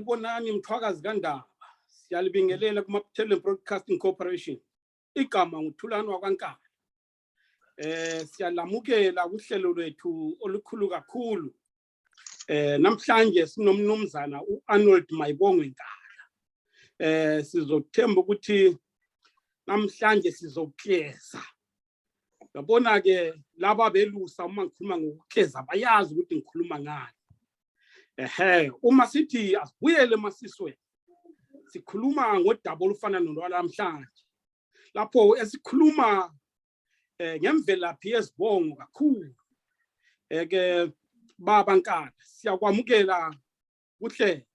Sanibonani Mthwakazi kaNdaba. Siyalibingelela kuma-Tele Broadcasting Corporation. Igama nguThulani wakwaNkaba. Siyalamukela kuhlelo lwethu olukhulu kakhulu. Namhlanje sinomnumzana uArnold Mayibongwe Nkala. Sizothemba ukuthi namhlanje sizokuhleza. Yabona ke laba belusa uma ngikhuluma ngokuhleza bayazi ukuthi ngikhuluma ngani. Uma sithi asibuyele masiswe sikhuluma ngodaba olufana nolwalamhlanje. Lapho esikhuluma ngemvelaphi yesibongo kakhulu. Ke baba Nkala siyakwamukela kuhle.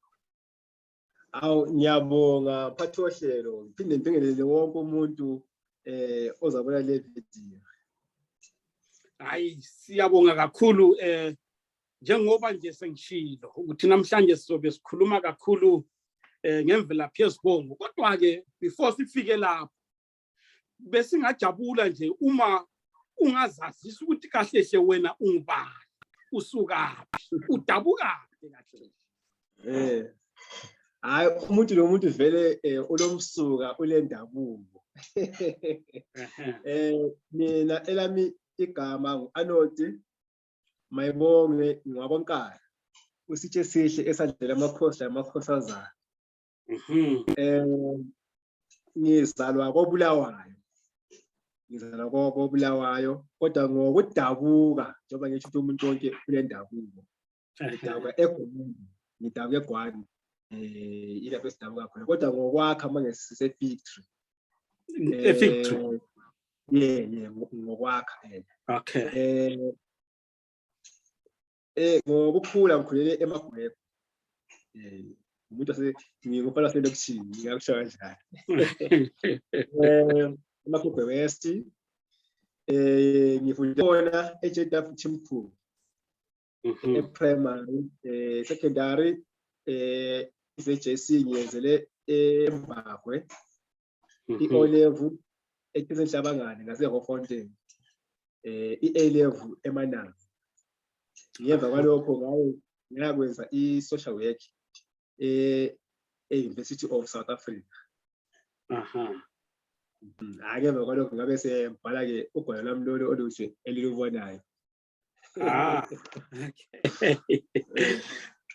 Awu ngiyabonga phathi ohlelo ngiphinde ngibingelele wonke umuntu ozabona le video. Hayi siyabonga kakhulu njengoba nje sengishilo ukuthi namhlanje sizobe sikhuluma kakhulu ngemvelaphi yesibongo. Kodwa ke before sifike lapho bese ngajabula nje uma ungazazisa ukuthi kahle hle wena ungubani, usuka udabuka kahle. Hayi umuntu lo muntu vele ulomsuka ulendabuko. Mina elami igama nguArnold Mayibongwe Nkala. Usitshe sihle esadlela amakhosi amakhosazana. Ngizalwa koBulawayo. Kodwa ngokudabuka njengoba ngisho ukuthi umuntu wonke ulendabuko. Ngidabuka eGomeni, ngidabuka eGwani. Ilapho esidabuka khona. Kodwa ngokwakha manje sise-Victory. Victory. Yeah, ngokwakha. Okay. Ngokukhula ngikhulele eMagwebo. Umuntu ngingumfana waselokishini ngingakusho kanjalo. eMagwebo West. Ngifunde khona eJDF Chimkhulu. Primary, secondary JC ngiyenzele eMbagwe. I-O level eThesenhlabangane ngaseHofontein. I-A level eMananga. Ngemva kwalokho ngakwenza i-social work e-University of South Africa. Ngemva kwalokho ngabe sembhala ke ugwalo lami lolo oluhle elilubonayo.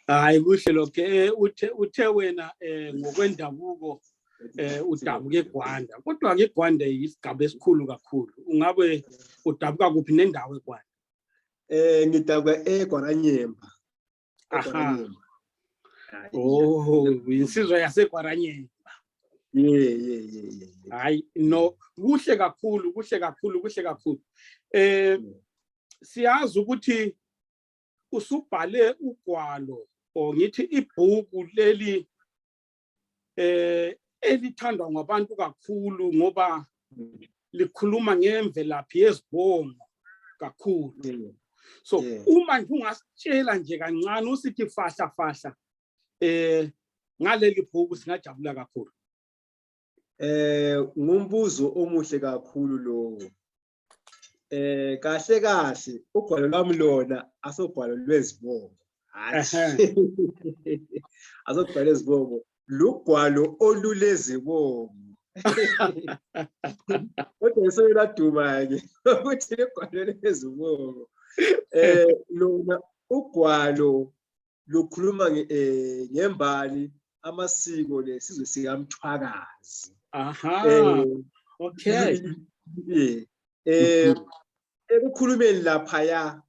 Hayi kuhle lokho uthe wena ngokwendabuko udabuka eGwanda. Kodwa ke eGwanda yisigaba esikhulu kakhulu. Ungabe udabuka kuphi nendawo eGwanda? Ngidabuka eGwaranyemba. Insizwa yaseGwaranyemba. Yeah. Hayi no kuhle kakhulu. Siyazi ukuthi usubhale ugwalo ngithi ibhuku leli elithandwa ngabantu kakhulu ngoba likhuluma ngemvelaphi yesibongo kakhulu. So uma nje ungasitshela nje kancane usithi fahla ngaleli bhuku singajabula kakhulu. Ngumbuzo omuhle kakhulu lo. Kahle ugwalo lwami lona asobhalo lwezibongo. Azobhalo lwezibongo. Lugwalo olulezibongo. Kodwa seladuma ke ukuthi legwalo lezibongo. Lona ugwalo lukhuluma ngembali amasiko lesizwe sikaMthwakazi. Okay. Ekukhulumeni lapha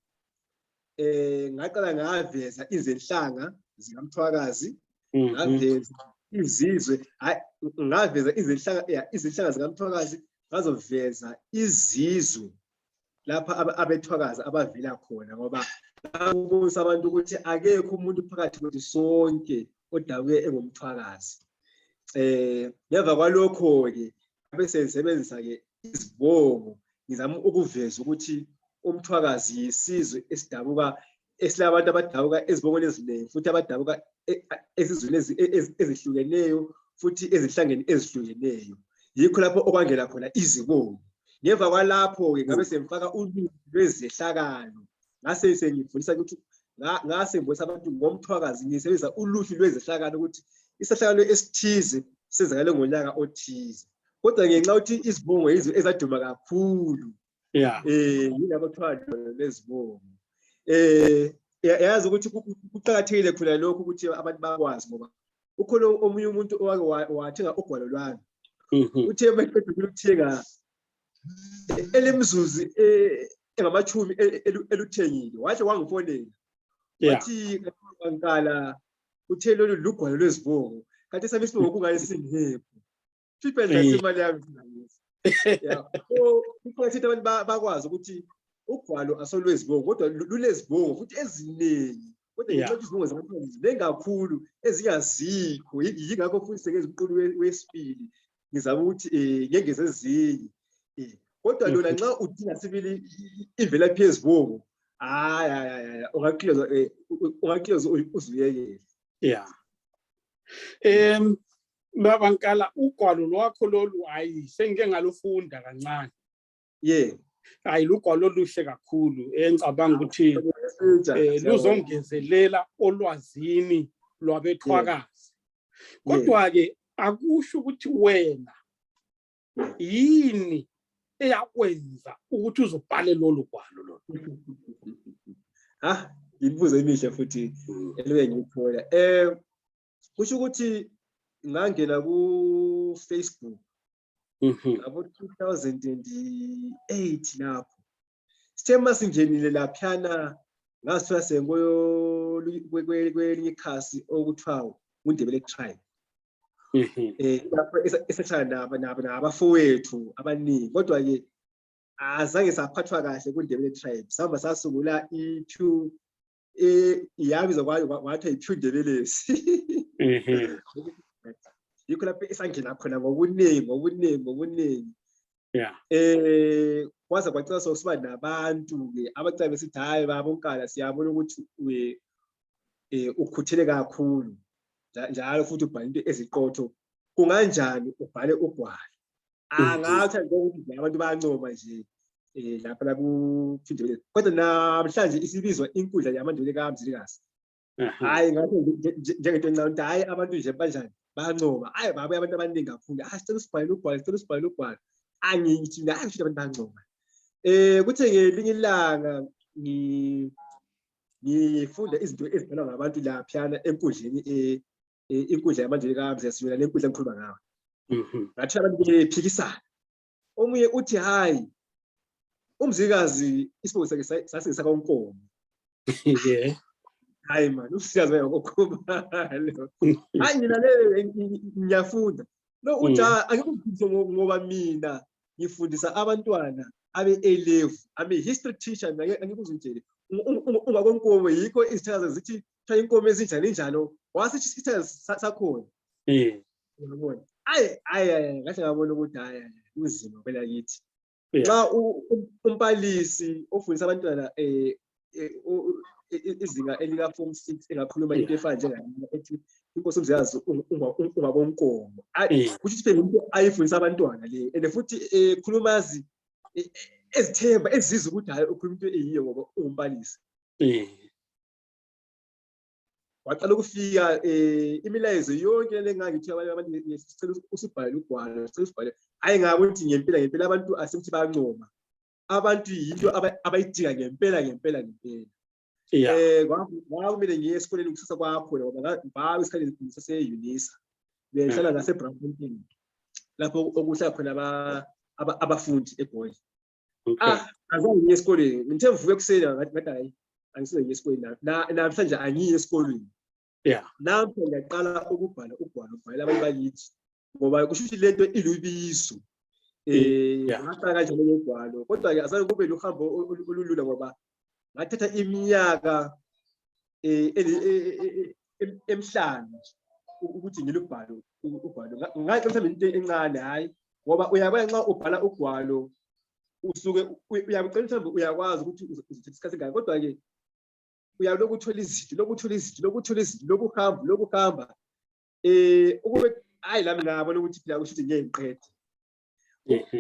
ngaqala ngaveza izenhlanga zikaMthwakazi, ngaveza izizwe, ngaveza izenhlanga zikaMthwakazi, ngazoveza izizwe lapha abethwakazi abavela khona ngoba ngakubonisa abantu ukuthi akekho umuntu phakathi kwethu sonke odabuke engumthwakazi. Ngemva kwalokho ke bese ngisebenzisa ke izibongo ngizama ukuveza ukuthi umthwakazi yisizwe esidabuka esilabantu abadabuka ezibongweni eziningi futhi abadabuka esizweni ezihlukeneyo futhi ezihlangeni ezihlukeneyo. Yikho lapho okwangela khona izibongo. Ngemva kwalapho ke ngabe semfaka ulimi lwezehlakalo ngase sengifundisa ukuthi ngasembonisa abantu ngomthwakazi ngisebenzisa uluhlu lwezehlakalo ukuthi isehlakalo esithize senzakale ngonyaka othize kodwa ngenxa ukuthi izibongo yizo ezaduma kakhulu yilabo kuthiwa lezibongo yazi ukuthi kuqakathekile khona lokho ukuthi abantu bakwazi ngoba ukhona omunye umuntu owake wathenga ugwalo lwami uthe maqedwe ukuthenga elemzuzu engamachumi eluthengile wathi wangifonela wathi kankala uthe lolu lugwalo lwezibongo kanti sami isibongo kungayisingekho phela imali yami kufanele abantu bakwazi ukuthi ugwalo asolwezibongo kodwa lulezibongo futhi eziningi kodwa ngenxa izibongo zabantu ziningi kakhulu ezingazikho yingakho futhi sengeza umqulu wesibili ngizama ukuthi ngengeze ezinye kodwa lona nxa udinga sibili imvelaphi yezibongo ungakhiyoza uzuyekele babankala ugwalo lwakho lolu hayi sengike ngalufunda kancane hayi lugwalo oluhle kakhulu engicabanga ukuthi luzongezelela olwazini lwabethwakazi kodwa ke akusho ukuthi wena yini eyakwenza ukuthi uzobhale lolu gwalo lolu ngibuza imihle futhi elwe ngithola kusho ukuthi ngangena ku Facebook abo 2008 lapho sithe masingenile laphana ngasithola sengoyo kwelinye ikhasi okuthiwa uNdebele Tribe lapho esethana nabafowethu abaningi kodwa ke azange saphathwa kahle kuNdebele Tribe samba sasungula i2 iyabiza kwathi i2 Ndebelesi yikho lapho esangena khona ngobuningi kwaze kwacela sokuba nabantu ke abacaba besithi hayi babonkala siyabona ukuthi ukhuthele kakhulu njalo futhi ubhala into eziqotho kunganjani ubhale ugwalo angathi ukuthi abantu bayancoma nje lapha la kuphindele kodwa namhlanje isibizwa inkundla yamandebele kaMzilikazi hayi ngathi njengento encane hayi abantu nje banjani bayancoma hayi babuye abantu abaningi kakhulu sicela usibhalele ugwalo angithi hayi ukuthi abantu bayancoma kuthe ngelinye ilanga ngifunda izinto ezibhalwa ngabantu laphana enkundleni inkundla yamandebele kaMzilikazi le nkundla engikhuluma ngayo ngathi abantu bephikisana omunye uthi hayi uMzilikazi isibongo sakhe sasingisa konkomo hayi man usiyazi ngokhubalo hayi mina le ngiyafunda no uthi angikufundise ngoba mina ngifundisa abantwana abe A-level history teacher angikuzintshele ungakonkomo yikho izithakazi zithi try inkomo ezinjani njalo wasithi isithakazi sakhona uyabona hayi ngahle ngabona ukuthi hayi uzima phela kithi xa umpalisi ofundisa abantwana izinga elika form 6 engakhuluma into efana njengaleyo ethi inkosi uMzilikazi ungakonkomo ukuthi phela into ayifundisa abantwana le and futhi khulumazi ezithemba eziza ukuthi hayi ukhuluma into eyiyo ngoba ungumpalisi waqala ukufika imilayezo yonke lengangithi abantu sicela usibhale ugwalo sicela usibhale hayi ngabo ukuthi ngempela abantu asekuthi bayancoma abantu yinto abayidinga ngempela kwakumele ngiye esikoleni kusasa kwakho ngoba isikhathi sase-UNISA behlala ngase-Braamfontein lapho okuhlala khona abafundi eGoli azange ngiye esikoleni ngithe mvuke ekuseni ngathi hayi angisize ngiye esikoleni namhlanje angiye esikoleni nampo ngiyaqala ukubhala ugwalo ubhalela abantu bakithi ngoba kusho ukuthi lento ilubizo ngaqala kanjalo ngegwalo kodwa-ke azange kube luhambo olulula ngoba ngathatha iminyaka emihlanu ukuthi ngilubhalo ugwalo ngathi mhlawumbe into encane hayi ngoba uyabona nxa ubhala ugwalo usuke uyabicela mhlawumbe uyakwazi ukuthi uzothatha isikhathi ngani kodwa-ke uyaloku uthola izinto lokuhamba ukube hayi lami ngabona ukuthi phela kusho ukuthi ngeke ngiqede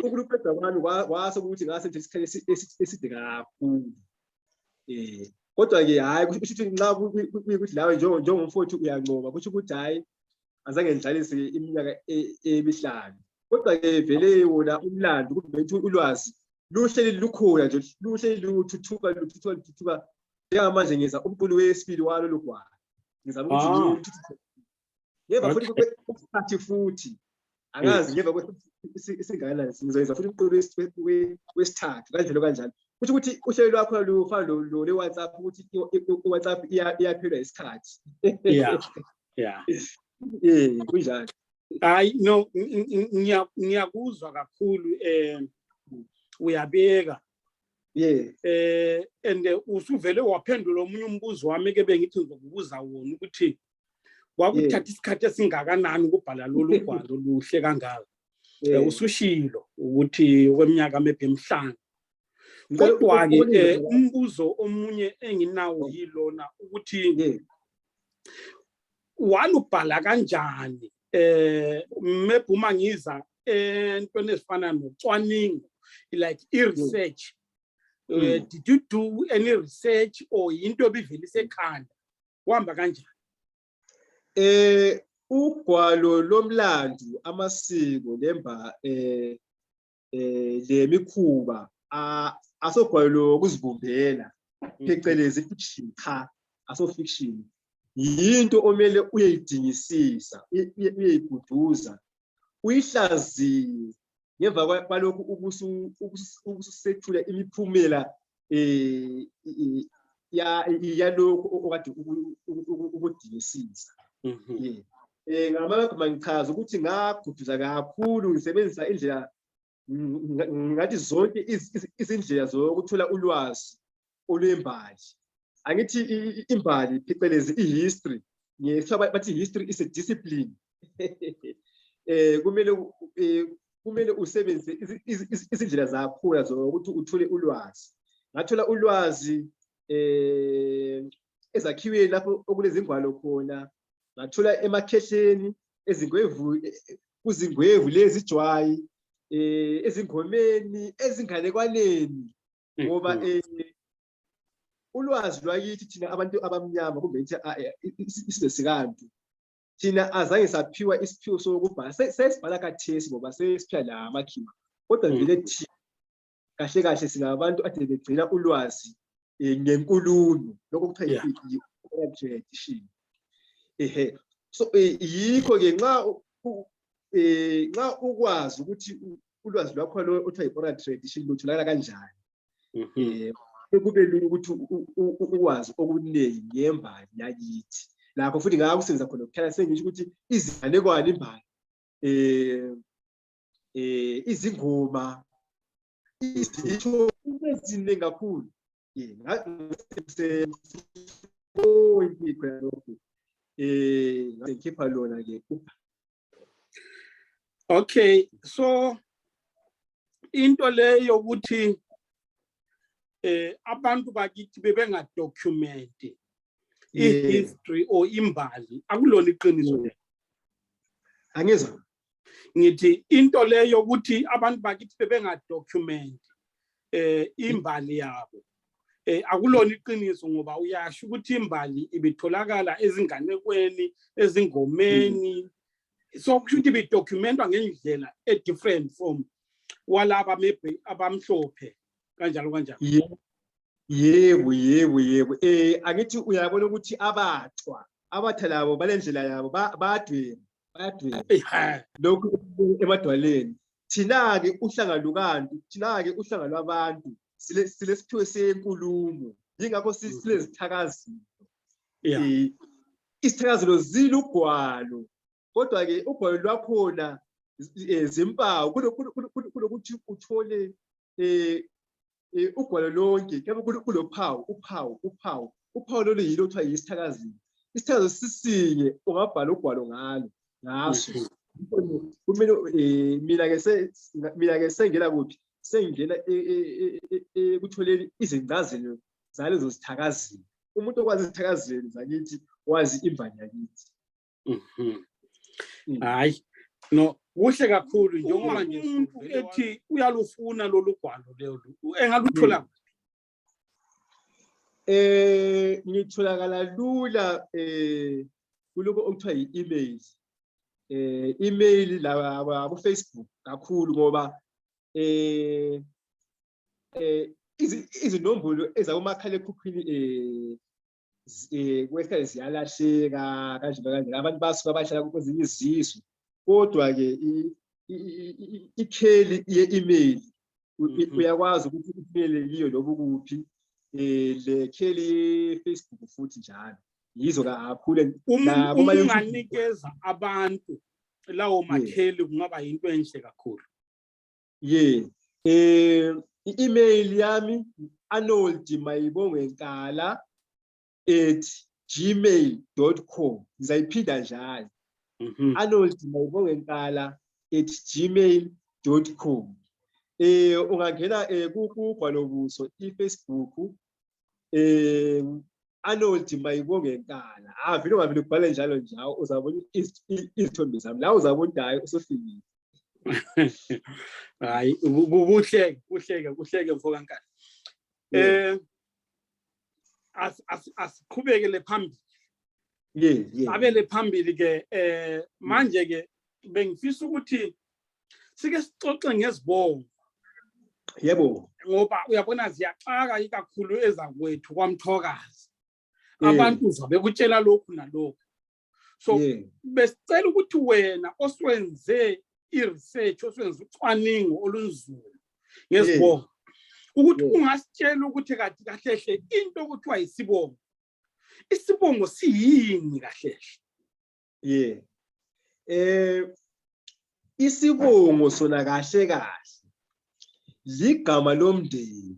ukuluqeda kwami kwase ukuthi ngase nje isikhathi eside kakhulu kodwa ke hayi kusho ukuthi nxa ukuthi lawe njengomfowethu uyanqoba kusho ukuthi hayi azange ngidlalise iminyaka emihlanu kodwa ke vele wona umlando ukuthi ulwazi luhleli lukhona nje luhleli luthuthuka njengamanje ngiza umqulu wesibili walolu gwala ngizama ukuthi ngeva futhi kwesikhathi futhi angazi ngeva isingakanani ngizoyenza futhi umqulu wesithathu kanjalo kusho ukuthi uhlelo lwakho lufana lo le-WhatsApp ukuthi i-WhatsApp iyaphelwa isikhathi kunjalo. Hayi no ngiyakuzwa kakhulu uyabeka and usuvele waphendula omunye umbuzo wami ke bengithi ngizokubuza wona ukuthi kwakuthatha isikhathi esingakanani ukubhala lolu gwalo luhle kangaka usushilo ukuthi kweminyaka emihlanu kodwa ke umbuzo omunye enginawo yilona ukuthi walubhala kanjani mebhuma ngiza entweni ezifana nocwaningo like i-research did you do any research or into obivelise ekhanda uhamba kanjani? Ugwalo lomlando amasiko lemba lemikhuba asogwalo lokuzibumbela phecelezi fiction aso fiction yinto omele uyayidingisisa uyayiguduza uyihlaziye ngemva kwalokhu ukusethula imiphumela yalokhu okade ukudingisisa. Ngamagama ngichaza ukuthi ngaguduza kakhulu ngisebenzisa indlela ngathi zonke izindlela zokuthola ulwazi olwembali. Angithi imbali phecelezi ihistory ngisaba bathi history is a discipline. Kumele usebenzise izindlela zakho zokuthi uthole ulwazi. Ngathola ulwazi ezakhiweni lapho okulezingwalo khona, ngathola emakhehleni kuzingwevu lezi jwayi ezingomeni ezinganekwaneni ngoba ulwazi lwakithi thina abantu abamnyama kumbe isizwe sikantu thina azange saphiwa isiphiwo sokubhala sesibhala kathesi ngoba sesiphila la amakhiwa kodwa vele thina kahle kahle singabantu ade begcina ulwazi ngenkulumo lokho kuthiwa yi-oral tradition. So yikho ke nxa ukwazi ukuthi ulwazi lwakho othiwa yi-oral tradition lutholakala kanjani kube lula ukuthi ukwazi okuningi ngembali yakithi lapho futhi ngakusenza khona ukukhanya sengisho ukuthi izinganekwane imbali izingoma izitho eziningi kakhulu ngikhipha lona ke. Okay, so into leyo ukuthi abantu bakithi bebengadocument i-history or imbali akulona iqiniso le. Angizwa ngithi into leyo ukuthi abantu bakithi bebengadocument imbali yabo akulona iqiniso ngoba uyasho ukuthi imbali ibitholakala ezinganekweni ezingomeni so kusho ukuthi ibidocumentwa ngendlela different from walaba maybe abamhlophe kanjalo. Yebo angithi uyabona ukuthi abatha labo balendlela yabo bayadweba lokhu emadwaleni. Thina-ke uhlanga lukantu, thina-ke uhlanga lwabantu silesiphiwo senkulumo yingakho silezithakazelo. Isithakazelo zilugwalo kodwa-ke ugwalo lwakhona zimpawu kulokuthi uthole ugwalo lonke kuyabe kulophawu uphawu lolu yilo kuthiwa yisithakazelo. Isithakazelo sisinye ungabhala ugwalo ngaso. Kumele mina-ke sengena kuphi sengena ekutholeni izincazelo zalezo zithakazelo. Umuntu okwazi izithakazelo zakithi wazi imbali yakithi. Hayi no kuhle kakhulu njengoba nje umuntu ethi uyalufuna lolu gwalo lelo engaluthola. Ngitholakala lula kuloko okuthiwa yi-email. Email la ku Facebook kakhulu ngoba izinombolo ezakumakhalekhukhwini kwesikhathi ziyalahleka kanje abantu basuka bahlala kwezinye izizwe, kodwa-ke ikheli ye-email uyakwazi ukuthi ufinyelele kiyo lobu kuphi. Le kheli ye-Facebook futhi njalo yizo kakhulu unganikeza abantu lawo makheli kungaba yinto enhle kakhulu. I-email yami arnoldmayibongenkala@gmail.com. Ngizayiphinda njalo. arnoldmayibongenkala@gmail.com. Ungangena kugwalobuso iFacebook Arnold Mayibongenkala. Vele ungavele ubhale njalo njalo uzabona izithombe zami la uzabona hayi usofikile. Hayi kuhleke mfokankala. Asiqhubekele phambili. Abele phambili ke manje ke bengifisa ukuthi sike sixoxe ngezibongo. Yebo. Ngoba uyabona ziyaxaka ikakhulu ezakwethu kwaMthokazi. Abantu uzabe kutshela lokhu nalokhu. So besicela ukuthi wena oswenze i-research, oswenze ucwaningo olunzulu ngezibongo, ukuthi ungasitshela ukuthi kathi kahlehle into okuthiwa isibongo. Isibongo siyini kahlehle? Isibongo sona kahle ligama lomndeni.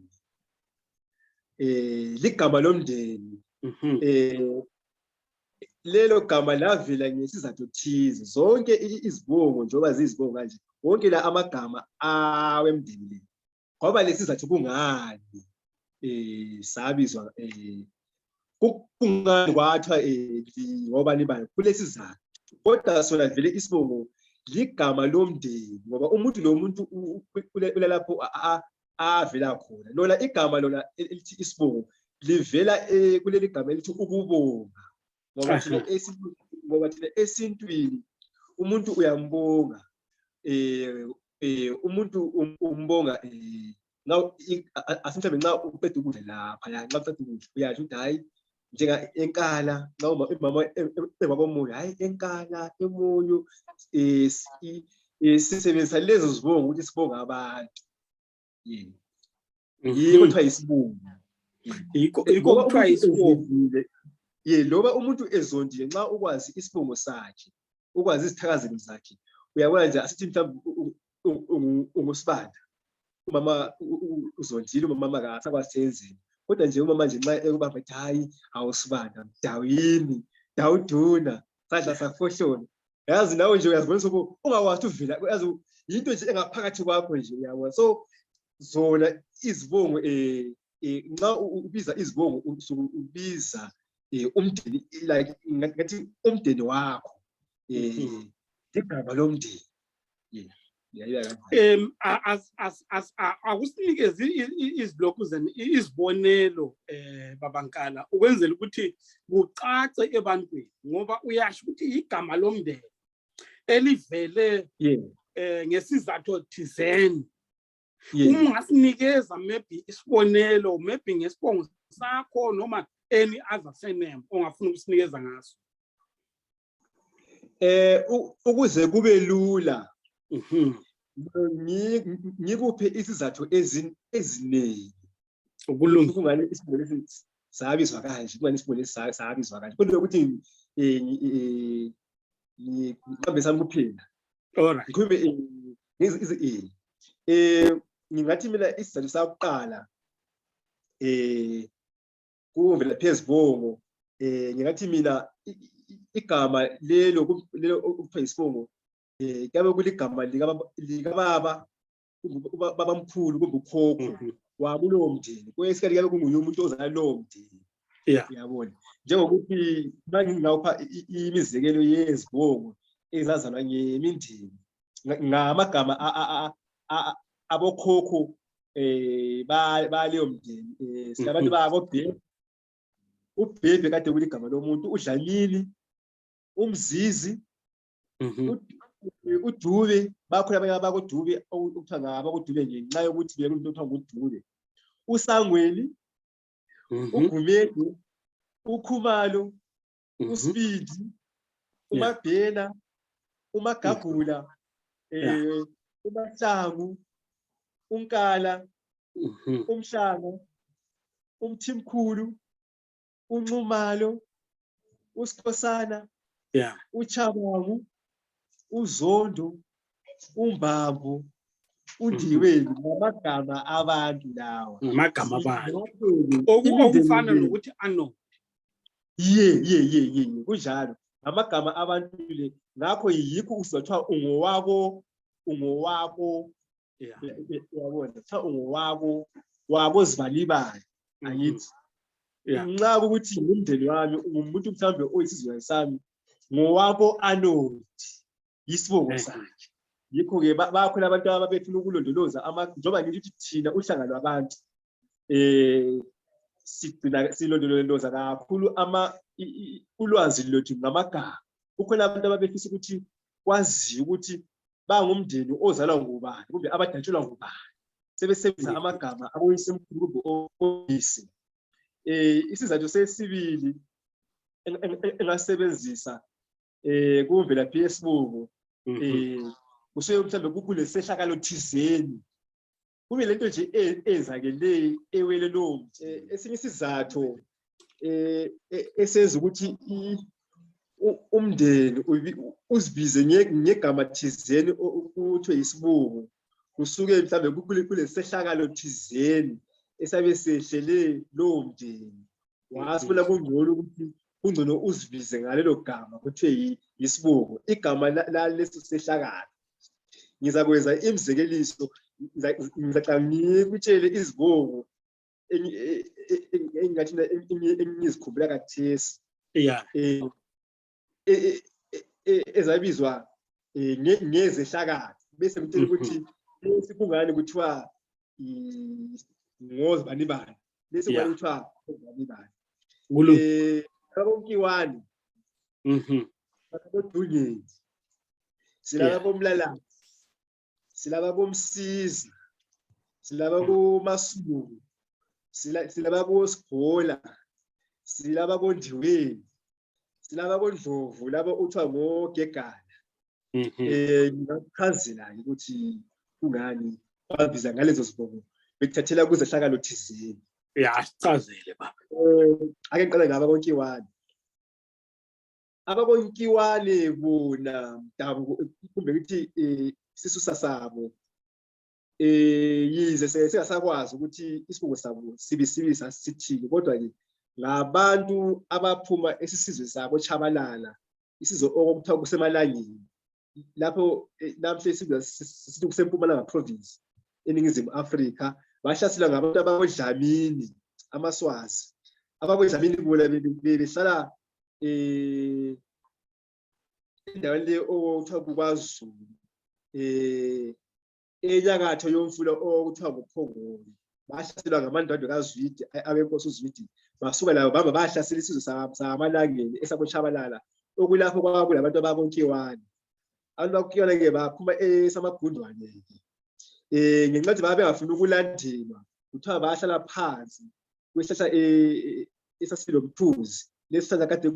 Ligama lomndeni. Lelo gama lavela ngesizathu thize. Zonke izibongo njengoba zizibongo kanje, wonke la amagama awemndeni ngoba lesizathu kungani sabizwa kungani kwathiwa ngoba libani kulesizathu. Kodwa sona vele isibongo ligama lomndeni ngoba umuntu nomuntu ulalapho avela khona. Lona igama lona elithi isibongo livela kuleli gama elithi ukubonga. Ngoba thina esintwini umuntu uyambonga, umuntu umbonga asimhlawumbe nxa uqeda ukudla lapha nxa uqeda ukudla uyasho ukuthi hayi njenga enkala nxa umama ebabomoyo hayi enkala emoyo. Sisebenzisa lezo zibongo ukuthi sibonga abantu. Yiko kuthiwa isibongo. Yiko kuthiwa isibongo. Loba umuntu ezondile nxa ukwazi isibongo sakhe, ukwazi izithakazelo zakhe, uyabona nje asithi mhlawumbe ungusibanda. Umama uzondile, umama akasakwazi enzeni. Kodwa nje umama nje nxa ekubamba ethi hayi awusibanda Dawini, Dawuduna, sadla safohlona. Yazi nawe nje uyazibona ukuthi ungakwazi uvela, yazi yinto nje engaphakathi kwakho nje uyabona. So zona izibongo nxa ubiza izibongo ubiza umndeni, like ngathi umndeni wakho. Igama lomndeni. Akusinikeze izibhloko izibonelo babankala ukwenzela ukuthi kucace ebantwini, ngoba uyasho ukuthi igama lomndeni elivele ngesizathu thizeni. Ungasinikeza maybe isibonelo, maybe ngesibongo sakho noma any other surname ongafuna ukusinikeza ngaso. Ukuze kube lula ngikuphe isizathu eziningi ukulunga kungani isibonelo sabizwa kanje, kungani isibonelo sabizwa kanje, kodwa ukuthi ngiqambe sami kuphela. Alright. Ngikhulume ngingathi mina isizathu sakuqala kuvela phezibongo, ngingathi mina igama lelo okuthiwa isibongo kabe kuligama likababa, babamkhulu kumbe ukhokho wakulowo mndeni. Kwesikhathi kabe kunguye umuntu ozala lowo mndeni. Uyabona, njengokuthi ngingawupha imizekelo yezibongo ezazalwa ngemindeni ngamagama abokhokho baleyo mndeni. Sinabantu bakoBheki, uBhebhe kade kuligama lomuntu, uDlamini, uMzizi, uDube, bakhona abanye abakuDube okuthiwa ngabakuDube ngenxa yokuthi bekumuntu okuthiwa nguDube, uSangweni, uGumede, uKhumalo, uSpidi, uMabhena, uMagagula, uMahlangu, uNkala, uMhlanga, uMthimkhulu, uNxumalo, uSikhosana, uChabangu, uZondo, uMbambo, uNdiweni, ngamagama abantu lawa. Amagama abantu. Okufana nokuthi ano. Ye, kunjalo. Amagama abantu le, ngakho yikho uzothiwa ungowabo, uyabona, kuthiwa ungowabo Zibalibali, angithi. Nxa ukuthi ngumndeni wami, umuntu mhlawumbe oyisizwe sami, ngowabo Arnold, yisibongo sakhe. Yikho-ke bakhona abantu ababefuna ukulondoloza njengoba ngithi thina uhlanga lwabantu silondoloza kakhulu ulwazi lwethu ngamagama. Kukhona abantu ababefisa ukuthi kwaziwe ukuthi bangumndeni ozalwa ngubani kumbe abadatshulwa ngubani, sebesebenzisa amagama aboyisemkhulu kumbe oyise. Isizathu sesibili engasebenzisa kumvelaphi yesibongo, kusuke mhlawumbe kukule sehlakalo thizeni, kube lento nje ezakeleyo ewele lowo. Esinye isizathu esenza ukuthi umndeni uzibize ngegama thizeni kuthiwe yisibongo, kusuke mhlawumbe kule sehlakalo thizeni esabe sehlele lowo mndeni. Wasibona kungcono ukuthi kungcono uzibize ngalelo gama kuthiwe yisibongo, igama laleso sehlakalo. Ngizakwenza imizekeliso, ngizaxa ngikutshele izibongo engingathi engizikhumbula kathesi ezabizwa ngezehlakalo, bese ngitshela ukuthi kungani kuthiwa ngoZibalibali, bese kungani kuthiwa ngoZibalibali. Abonkiwani, abodungeni, silaba bomlalana, silaba bomsizi, silaba boMasuku, silaba boSibhola, silaba bondiweni, silaba bondlovu, laba uthiwa ngogegana. Ngingachazela ukuthi kungani babiza ngalezo zibongo bekuthathela kuzehlakalo thizeni. Sichazele baba. Ake ngiqale ngababonkiwani. Ababonkiwani bona kumbe ngithi isisusa sabo yize singasakwazi ukuthi isibongo sabo sibisibisa sithini, kodwa-ke ngabantu abaphuma esisizwe sabo Chabalala, isizwe okuthiwa kusemalangeni, lapho namhle sithi kuseMpumalanga province eNingizimu Afrika. Bahlaselwa ngabantu abakodlamini, amaSwazi. Abakodlamini bona behlala endaweni le okuthiwa kuKwaZulu, enyakatho yomfula okuthiwa nguPhongoli. Bahlaselwa ngamandwandwe kaZwide, abenkosi uZwide. Basuka labo bahlasela isizwe samalangeni esaboChabalala, okulapho kwakulabantu ababonkiwani. Abantu babonkiwani-ke baphuma esamagundwane-ke. Ngenxa yokuthi bengafuni ukulandelwa, kuthiwa bahlala phansi kwesihlahla esasilomthuzi, lesi sihlahla kade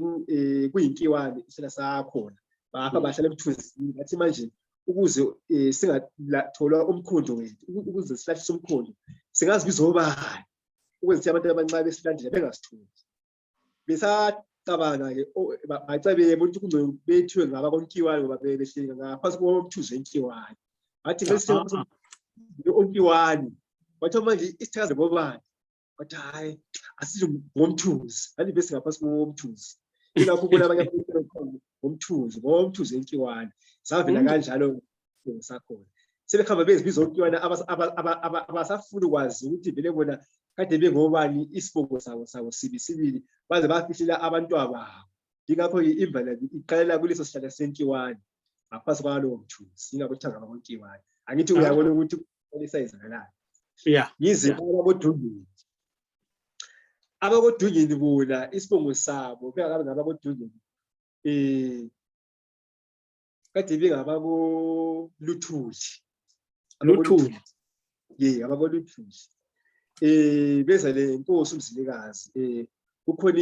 kuyinkiwani isihlahla sakhona. Bahamba bahlala emthunzini. Ngathi manje ukuze singatholwa umkhondo wethu, ukuze silahlise umkhondo, singazibiza obani ukuze abantu abancane besilandela bengasitholi. Besacabanga-ke bacabeke ukuthi kungcono bethiwe ngababonkiwani ngoba behleli ngaphansi komthuzi wenkiwani. Bathi onkiwani, bathiwa manje isithakaze bobani, bathi hhayi asisho ngomthuzi, kanti bese ngaphansi komthuzi. Ilapho ubona abanye ngomthuzi wenkiwani. Savela kanjalo sakhona. Sebehamba bezibiza onkiwani abasafuni ukwazi ukuthi vele bona kade bengobani, isibongo sabo sibili, baze bafihlela abantwababo. Yingakho imbala iqalela kuleso sihlahla senkiwani ngaphansi kwalowo mthuzi, yingakho kuthiwa ngabonkiwani. Angithi uyabona ukuthi lisayizakalani. Yize abodungeni. abakodungeni bona isibongo sabo bengabe ngabakodungeni kade bengabakoluthuli abakoluthuli beza le nkosi umzilikazi kukhona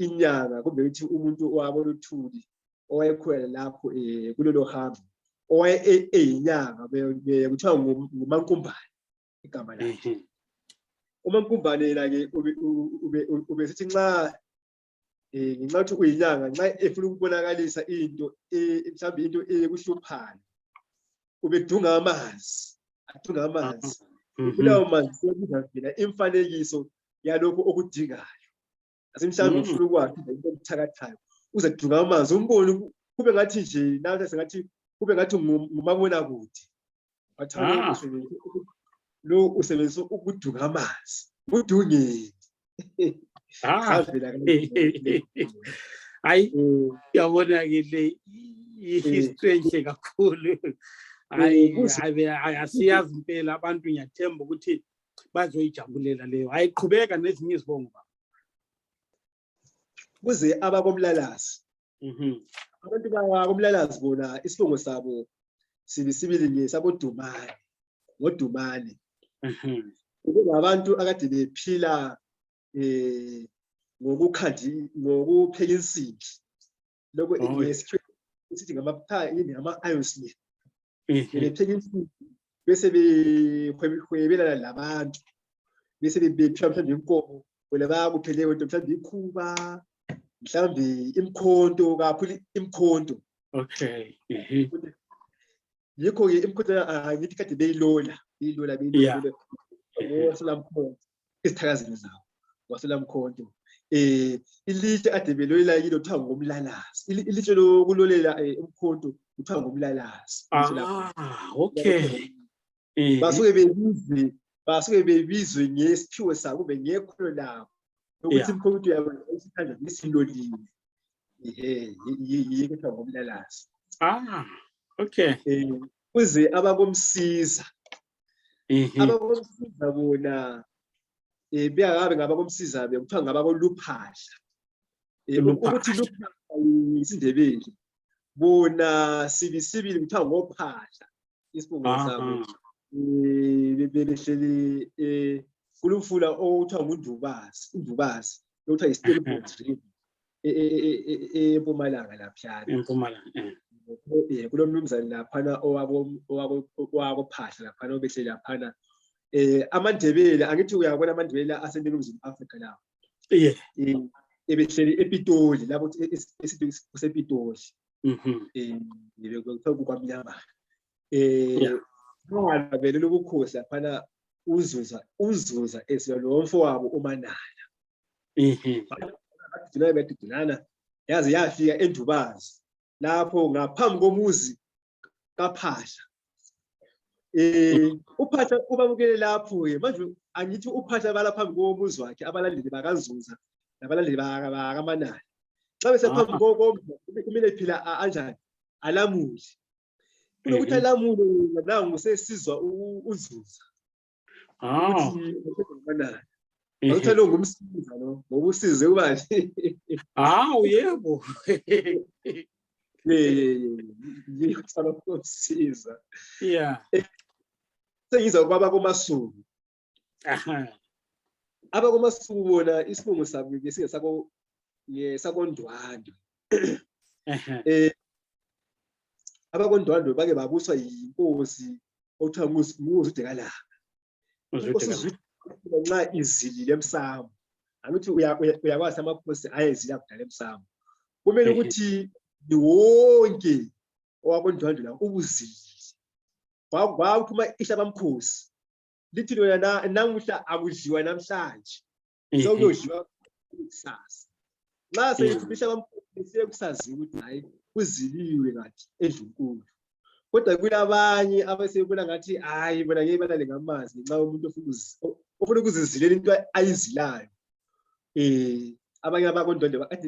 inyanga kumbe ukuthi umuntu owaboluthuli owayekhona lapho kulelo hambo owayeyinyanga kuthiwa nguMankumbane igama lakhe. uMankumbane yena-ke ubesithi ngenxa yokuthi uyinyanga nxa efuna ukubonakalisa into mhlawumbe into ekuhluphayo ubedunga amanzi kulawo manzi sekuzavela imfanekiso yalokho okudingayo asemhlawumbe ufuna ukwazi into okuthakathayo uzadunga amanzi umbone kube ngathi nje nawe sengathi kube ngathi ngumabonakude lo usebenzisa ukudunga amanzi udungeni hayi yabona ke le history enhle kakhulu. Asiyazi impela abantu ngiyathemba ukuthi bazoyijabulela leyo. Ayiqhubeka nezinye izibongo kuze abakomlalazi abantu bakomlalazi bona isibongo sabo sibisibili ngesabodumane ngodumane abantu akade bephila ngokupheka insimbi lokho esithi ngama-ironsmith bepheka insimbi bese behwebelana labantu bese bephiwa mhlawumbe inkomo wena bayakupheleyo nto mhlawumbe ikhuba mhlawumbe imkhonto kakhulu imkhonto. Yikho-ke imkhonto ngithi kade beyilola waselamkhonto izithakazelo zawo waselamkhonto ilitshe ade belolela yilo kuthiwa ngomlalazi ilitshe lokulolela umkhonto kuthiwa ngomlalazi. basuke bebizwe ngesiphiwo sabo kumbe ngekhono labo ukuthi imkhonto yabo isithandwa ngesiloliwe yikho kuthiwa ngomlalazi. Kuze abakomsiza bona beyakabe ngabakomsiza kuthiwa ngabakoluphahla ukuthi luphahla isindebele bona sibisibili kuthiwa ngophahla isibongo sabo bebehleli kulumfula okuthiwa undubazi lokuthiwa yi-Stellenbosch eMpumalanga laphana kulomnumzane laphana owakophahla laphana obehleli laphana amandebele angithi uyabona amandebele aseNingizimu Afrika lawo ebehleli ePitoli lapho kusepitoli kwamnyamana vele lobukhosi laphana uzuza esilomfo wabo uManala bedudulana yaze yafika eNdubazi lapho ngaphambi komuzi kaPhahla. uPhahla ubamukele lapho-ke manje angithi uPhahla balaphambi komuzi wakhe abalandeli bakaZuza nabalandeli bakaManala xa besephambi kumele phila anjani alamule kunokuthi alamule nangu sesizwa uZuza ukuthi Manala awuthi lo ngumsiza lo ngoba usize ubani yebo ngiyosaba ukusiza sengiza kwaba koMasuku abakoMasuku bona isibongo sabo ngesakondwandwe abakondwandwe bake babuswa yinkosi okuthiwa nguZu Dekalanga. Nxa izilile emsamo angithi uyakwazi amakhosi ayezila kudala emsamo kumele ukuthi wonke owakondwandwe la ubuzilile kwakuphuma ihlabamkhosi lithi lona namuhla akudliwa namhlanje sokuyodliwa kusasa nxa seyithi ihlabamkhosi sekusaziwa ukuthi hayi kuziliwe ngathi eDlunkulu kodwa kulabanye abasebona ngathi hayi bona ngeke balale ngamanzi nxa umuntu ofuna ukuzizilela into ayizilayo abanye abakondwandwe bakade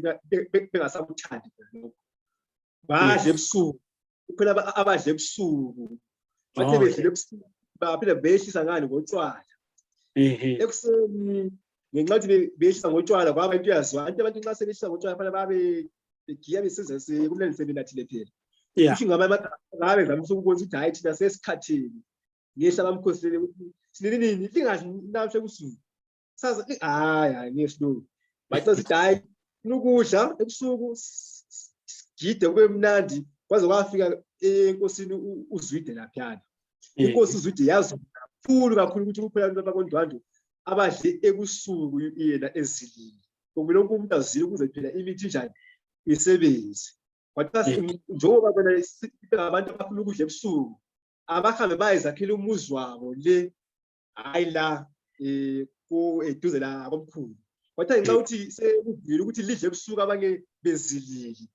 bengasakuthandi lokho badle ebusuku kuphela abadle ebusuku bathe bedle ebusuku baphinde behlisa ngani ngotshwala ekuseni ngenxa yokuthi beshisa ngotshwala kwaba into yaziwa abantu nxa sebeshisa ngotshwala fanele babe begiya besiza kumnandi sebenathile phela kusho ngabe zamsuku ukubona ukuthi hayi thina sesikhathini ngehla bamkhosele ukuthi sinini lingathi namhla ebusuku saza hayi ngesilungu bathi sithi hayi ukudla ebusuku sigide kube mnandi kwaze kwafika enkosini uZwide laphana inkosi uZwide yazi kakhulu ukuthi kuphela abantu bakondwandwe abadle ebusuku yena ezilile kumele wonke umuntu azile ukuze phela imithi njani isebenze kwathi njengoba bona abantu abafuna ukudla ebusuku abahambe bayezakhela umuzi wabo le hayi la eduze la komkhulu kwathi ngenxa ukuthi sekuvile ukuthi lidle ebusuku abanye bezilile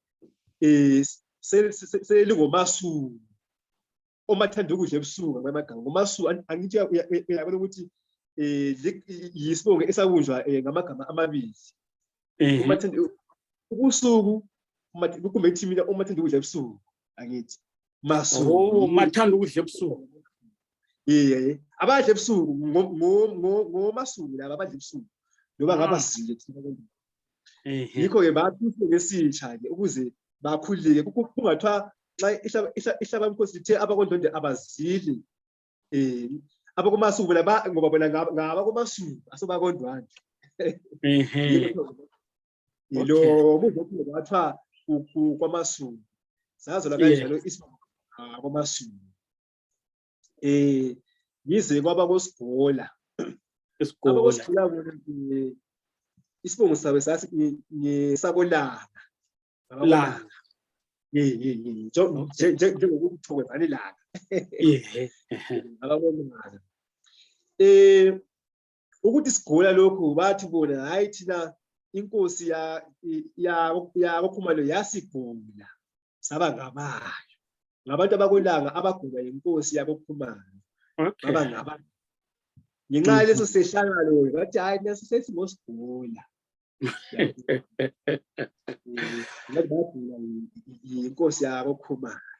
selingomasuku omathanda ukudla ebusuku ngamagama ngomasuku angithi uyabona ukuthi yisibongo esabunjwa ngamagama amabili umathanda ubusuku kumbe ithi mina umathanda ukudla ebusuku angithi masuku mathanda ukudla ebusuku abadla ebusuku ngomasuku laba abadla ebusuku noma ngabazile yikho-ke baphise ngesitsha-ke ukuze bakhululeke kungathiwa nxa ihlabamkhosi lithe abakondonde abazili abakomasuku ngoba bona ngabakomasuku asobakondwandwe lo muzi kwathiwa kwamasuku sazola kanjalo komasuku yize kwabakosigola isibongo sabe sasi ngesabolanga njengokuthokozana ilanga ababonanga ukuthi sigola lokhu bathi bona hayi thina inkosi yakoKhumalo yasigula saba ngabayo ngabantu abakolanga abagulwa yinkosi yakoKhumalo baba ngabantu ngenxa leso sehlakalo bathi hayi nesingosigola yinkosi yakoKhumalo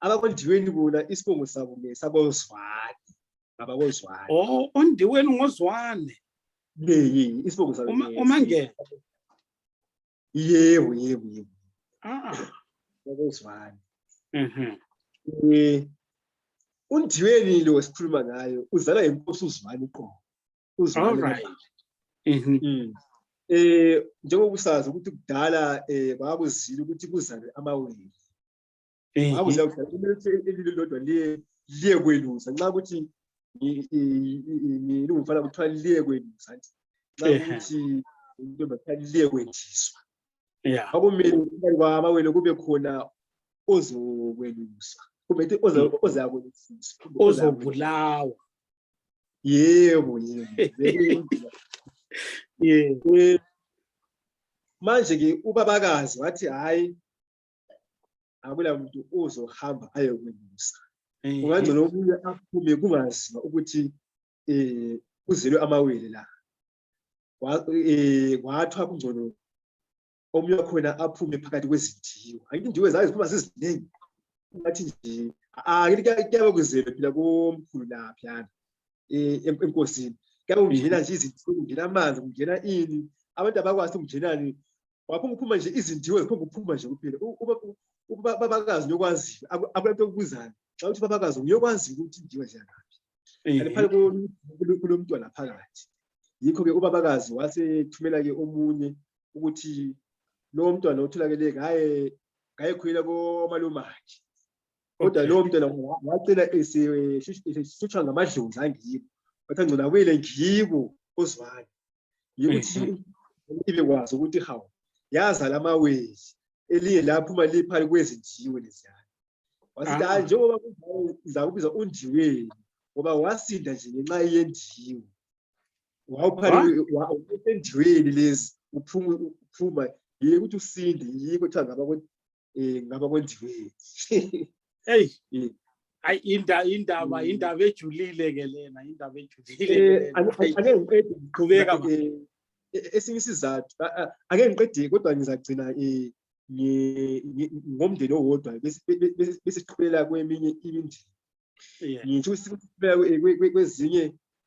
abakondiweni bona isibongo sabo sakozwane ngabakozwane ondiweni ngozwane isibongo sabo umangene yebo bakozwane undiweni lo sikhuluma ngayo uzala inkosi uZwane uqobo uzwane njengoba usazi ukuthi kudala kwakuzile ukuthi kuzalwe amawele kwakuzile elilodwa liye kwelusa nxa ukuthi ngilungumfana kuthiwa liye kwelusa nxa ukuthi intombi liye kwendiswa kwakumele kwamawele kube khona ozokweluswa kumbe ozakweluswa ozobulawa yebo manje-ke ubabakazi wathi hayi akula muntu uzohamba ayokwelusa ungangcono omunye aphume kungaziwa ukuthi kuzelwe amawele la kwathiwa kungcono omunye wakhona aphume phakathi kwezindiwo angithi indiwo zayo ziphuma ziziningi ngathi nje kuyabe kuzelwe phela komkhulu laphiyana enkosini kuyabe kungena nje izindiwo kungena amanzi kungena ini abantu abakwazi kungenani waphuma uphuma nje izindiwo ziphuma uphuma nje kuphela ubabakazi uyokwaziyo akulanto okubuzayo xa uthi babakazi uyokwaziyo ukuthi indiwo ziyangaphi aliphale kulo mntwana phakathi yikho-ke ubabakazi wasethumela-ke omunye ukuthi lowo mntwana otholakele ngayekhwela komalumakhe kodwa lowo mntwana wacela esehlutshwa ngamadlozi angibo wathi ngcono abuyele ngibo ozwane yikuthi ibekwazi ukuthi hawu yazala amawele elinye laphuma liphali kwezindiwo leziyana wasithi hayi njengoba ngizakubiza undiweni ngoba wasinda nje ngenxa yendiwo wawuphali endiweni lezi uphuma yiye ukuthi usinde yikho kuthiwa ngabakwendiweni hayi indaba ejulile-ke lena indaba ejulile ake ngiqede qhubeka esinye isizathu ake ngiqede kodwa ngizagcina ngomndeni owodwa besiqhubela kweminye imindeni ngisho kwezinye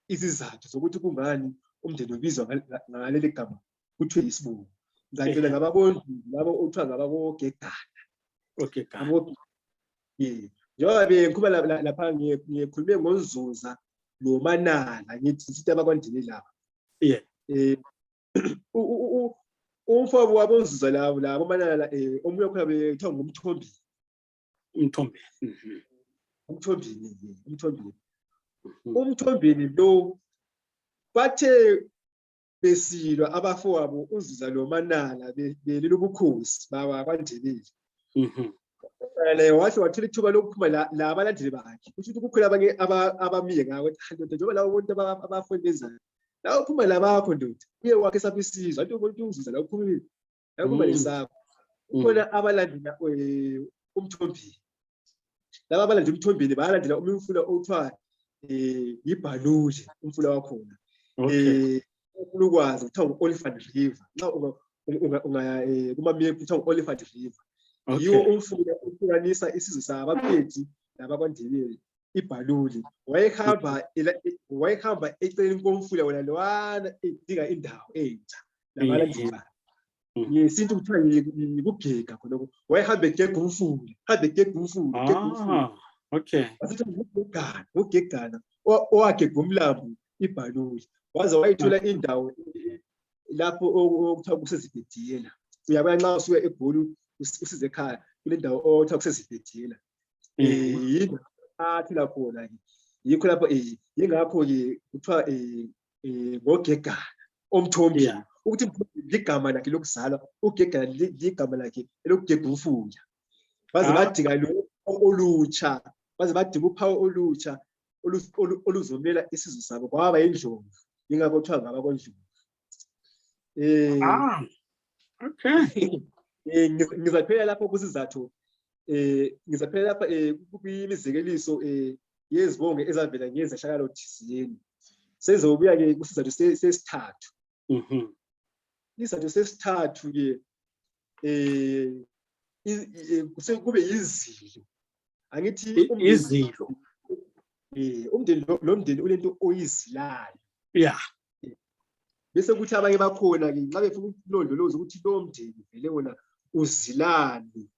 izizathu zokuthi kungani umndeni ubizwa ngaleli gama kuthiwe yisibongo. Ngicela ngabakondlu labo othiwa ngabakogegana. Njengoba bengikhuluma lapha ngikhulume ngoNzuza noManala ngithi sithi abakwandile laba. Umfowabo wabonzuza labo Manala omunye khona bethiwa uMthombeni lo bathe besilwa abafowabo uNzuza noManala belile ubukhosi bakwaNdebele. Wathi wathola ithuba lokuphuma la abalandeli bakhe kusho ukuthi kukhona abanye abamiye ngawe ndoda njengoba labo bonke abafondezayo la uphuma labakho ndoda uye wakhe sabisizwa anti umuntu uNzuza la uphumile la kuba lesakho khona abalandela uMthombeni. Laba abalandela uMthombeni balandela umfula othiwa yiBhaluli umfula wakhona ukwazi kuthiwa Oliphant River nxa ungaya kumamiye kuthiwa Oliphant River. Yiwo umfula uhlukanisa isizwe sabaphethi labakwandebele iBhaluli. Wayehamba eceleni komfula wona lowana edinga indawo entsha labalandeli bakhe. Ngesintu kuthiwa yikugega khonokho. Wayehamba egega umfula, ugegana owagega umlambo iBhaluli waze wayithola indawo lapho okuthiwa kusezibhediyela. Uyabona nxa usuka eGoli usize ekhaya kule ndawo othiwa kusezibhediyela. Yini athila khona ke yikho lapho yingakho ke kuthiwa ngogegana oMthombeni ukuthi ligama lakhe lokuzalwa ugegana ligama lakhe elokugega umfula. Baze badinga lo olutsha uphawu olutsha oluzomela isizwe sabo kwaba yindlovu yingakho kuthiwa ngabakondlovu. Ngizaphela lapho kusizathu ngizaphela lapha kwimizekeliso yezibongo ezavela ngezehlakalo thizeni. Sezobuya ke kusizathu sesithathu. Isizathu sesithathu ke kube yizilo. Angithi izilo. Umndeni ulento oyizilayo. Bese kuthi abanye bakhona ke nxa befuna ukulondoloza ukuthi lo mndeni vele wona uzilani.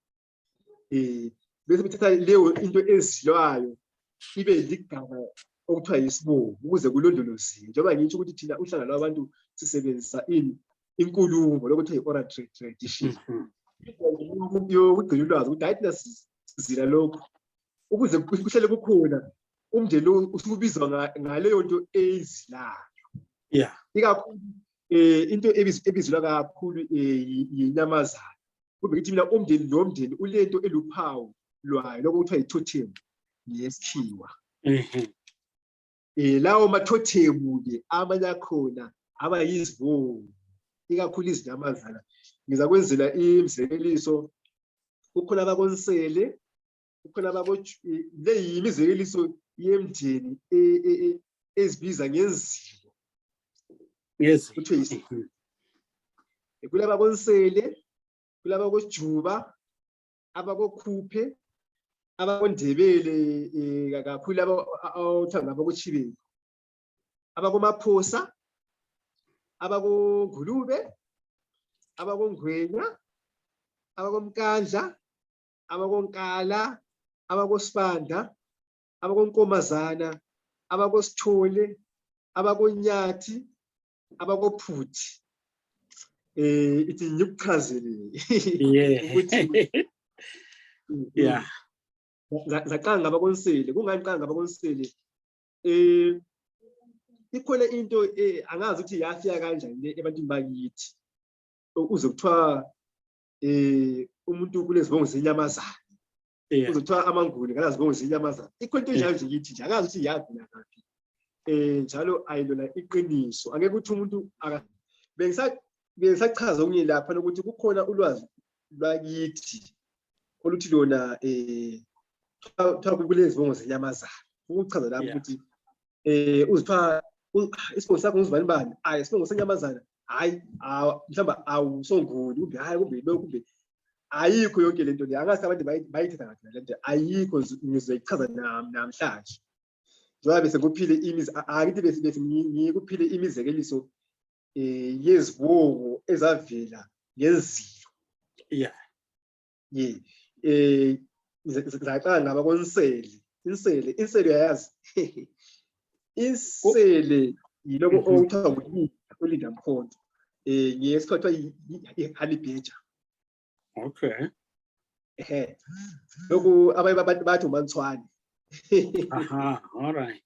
Bese bethatha leyo into ezilwayo ibe ligama okuthiwa yisibongo ukuze kulondolozwe. Njengoba ngitsho ukuthi thina uhlanga lwabantu sisebenzisa inkulumo lokuthiwa yi-oral tradition. Yokugcina ulwazi ukuthi hayi thina sizila lokho ukuze kuhlale kukhona umndeni lo usubizwa ngaleyo nto eyizilayo. Ikakhulu into ebizwa kakhulu yinyamazana. Kube ngithi mina umndeni nomndeni ulento eluphawu lwayo lokuthiwa yi-totem ngesikhiwa. Lawo ma-totem ke amanye akhona aba yizibongo ikakhulu izinyamazana. Ngizakwenzela imizekeliso kukhona abakonsele kukhona le yimizekeliso yemndeni ezibiza ngezilo. Kulabakonsele, kulabakojuba, abakokhuphe, abakondebele kakhulu awuthanga ngabakochibeni, abakomaphosa, abakongulube, abakongwenya, abakomkandla, abakonkala, abakosibanda, abakonkomazana, abakosithole, abakonyathi, abakophuthi. Ithi ngikuchazele ukuthi ngaqanga ngabakonsele. Kungani qanga ngabakonsele? Ikhona into angazi ukuthi yafika kanjani ebantwini bakithi uze kuthiwa umuntu kulezibongo zenyamazana. Uze kuthiwa amanguni ngalazibongo zenyamazana. Ikhona into enjalo nje kithi nje angazi ukuthi yavela ngaphi. Njalo ayilona iqiniso. Angeke ukuthi umuntu bengisachaza okunye lapha ukuthi kukhona ulwazi lwakithi oluthi lona kulezibongo zenyamazana. Ukuchaza lapho ukuthi uzithiwa isibongo sakho ngizibani bani? Hayi isibongo senyamazana. Hayi mhlawumbe awusonguni kumbe hayi kumbe lokhu kumbe ayikho yonke lento le angase abantu bayithetha ngathi lento ayikho ngizoyichaza namhlanje njengoba bese kuphile imizi akithi bese ngikuphile imizekeliso yezibongo ezavela ngezilo ngizaqala ngaba konsele insele uyayazi insele yiloko okuthiwa nguLinda Mkhonto ngesikhathi i-honey badger. Okay. Lokhu abanye abantu bathi uMantswane. Aha, all right.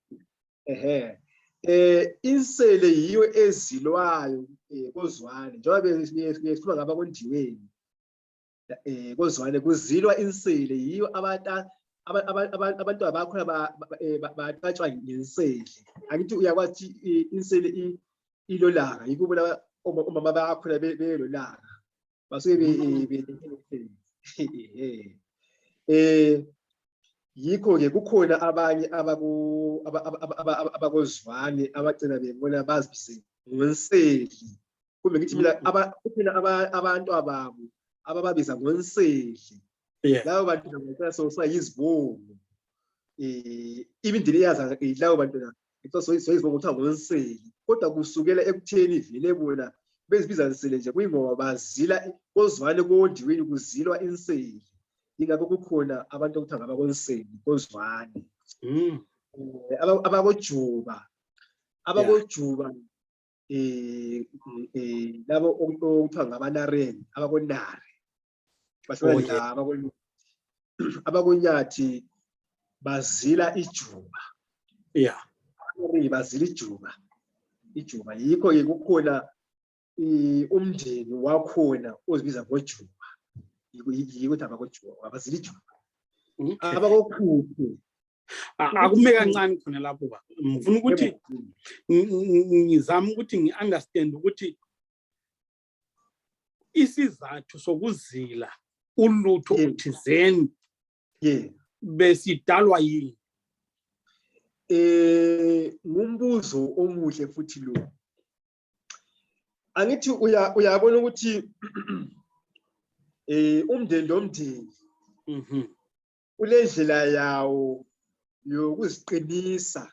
Insele yiyo ezilwayo kozwane njengoba sikhuluma ngaba kondiweni kozwane kuzilwa insele yiyo abantu abakhona bathatshwa ngensele angithi uyakwazi insele ilolaka yikubona omama bakhona belolaka basuke yikho ke kukhona abanye abakozwane abagcina bebona bazibise ngonseli kumbe ngithi mina kuphela abantu ababo abababiza ngonseli labo bantu ngicela sayizibongo imindeni iyaza labo bantu sayizibongo kuthiwa ngonseli kodwa kusukela ekutheni vele bona bezibiza insele nje kuyingoba bazila kozwane kondiweni kuzilwa inseli ingakho kukhona abantu okuthiwa ngabakonseli kozwane abakojuba labo okuthiwa ngabanareni abakonare abakonyathi bazila ijuba bazila ijuba yikho ke kukhona umndeni wakhona ozibiza ngojuba yiko abakojuba bazila ijuba abakokhuphe akume kancane khona lapho ba ngifuna ukuthi ngizama ukuthi ngiunderstand ukuthi isizathu sokuzila ulutho uthizeni besidalwa yini ngumbuzo omuhle futhi lo angithi uyabona ukuthi umndeni nomndeni ulendlela yawo yokuziqinisa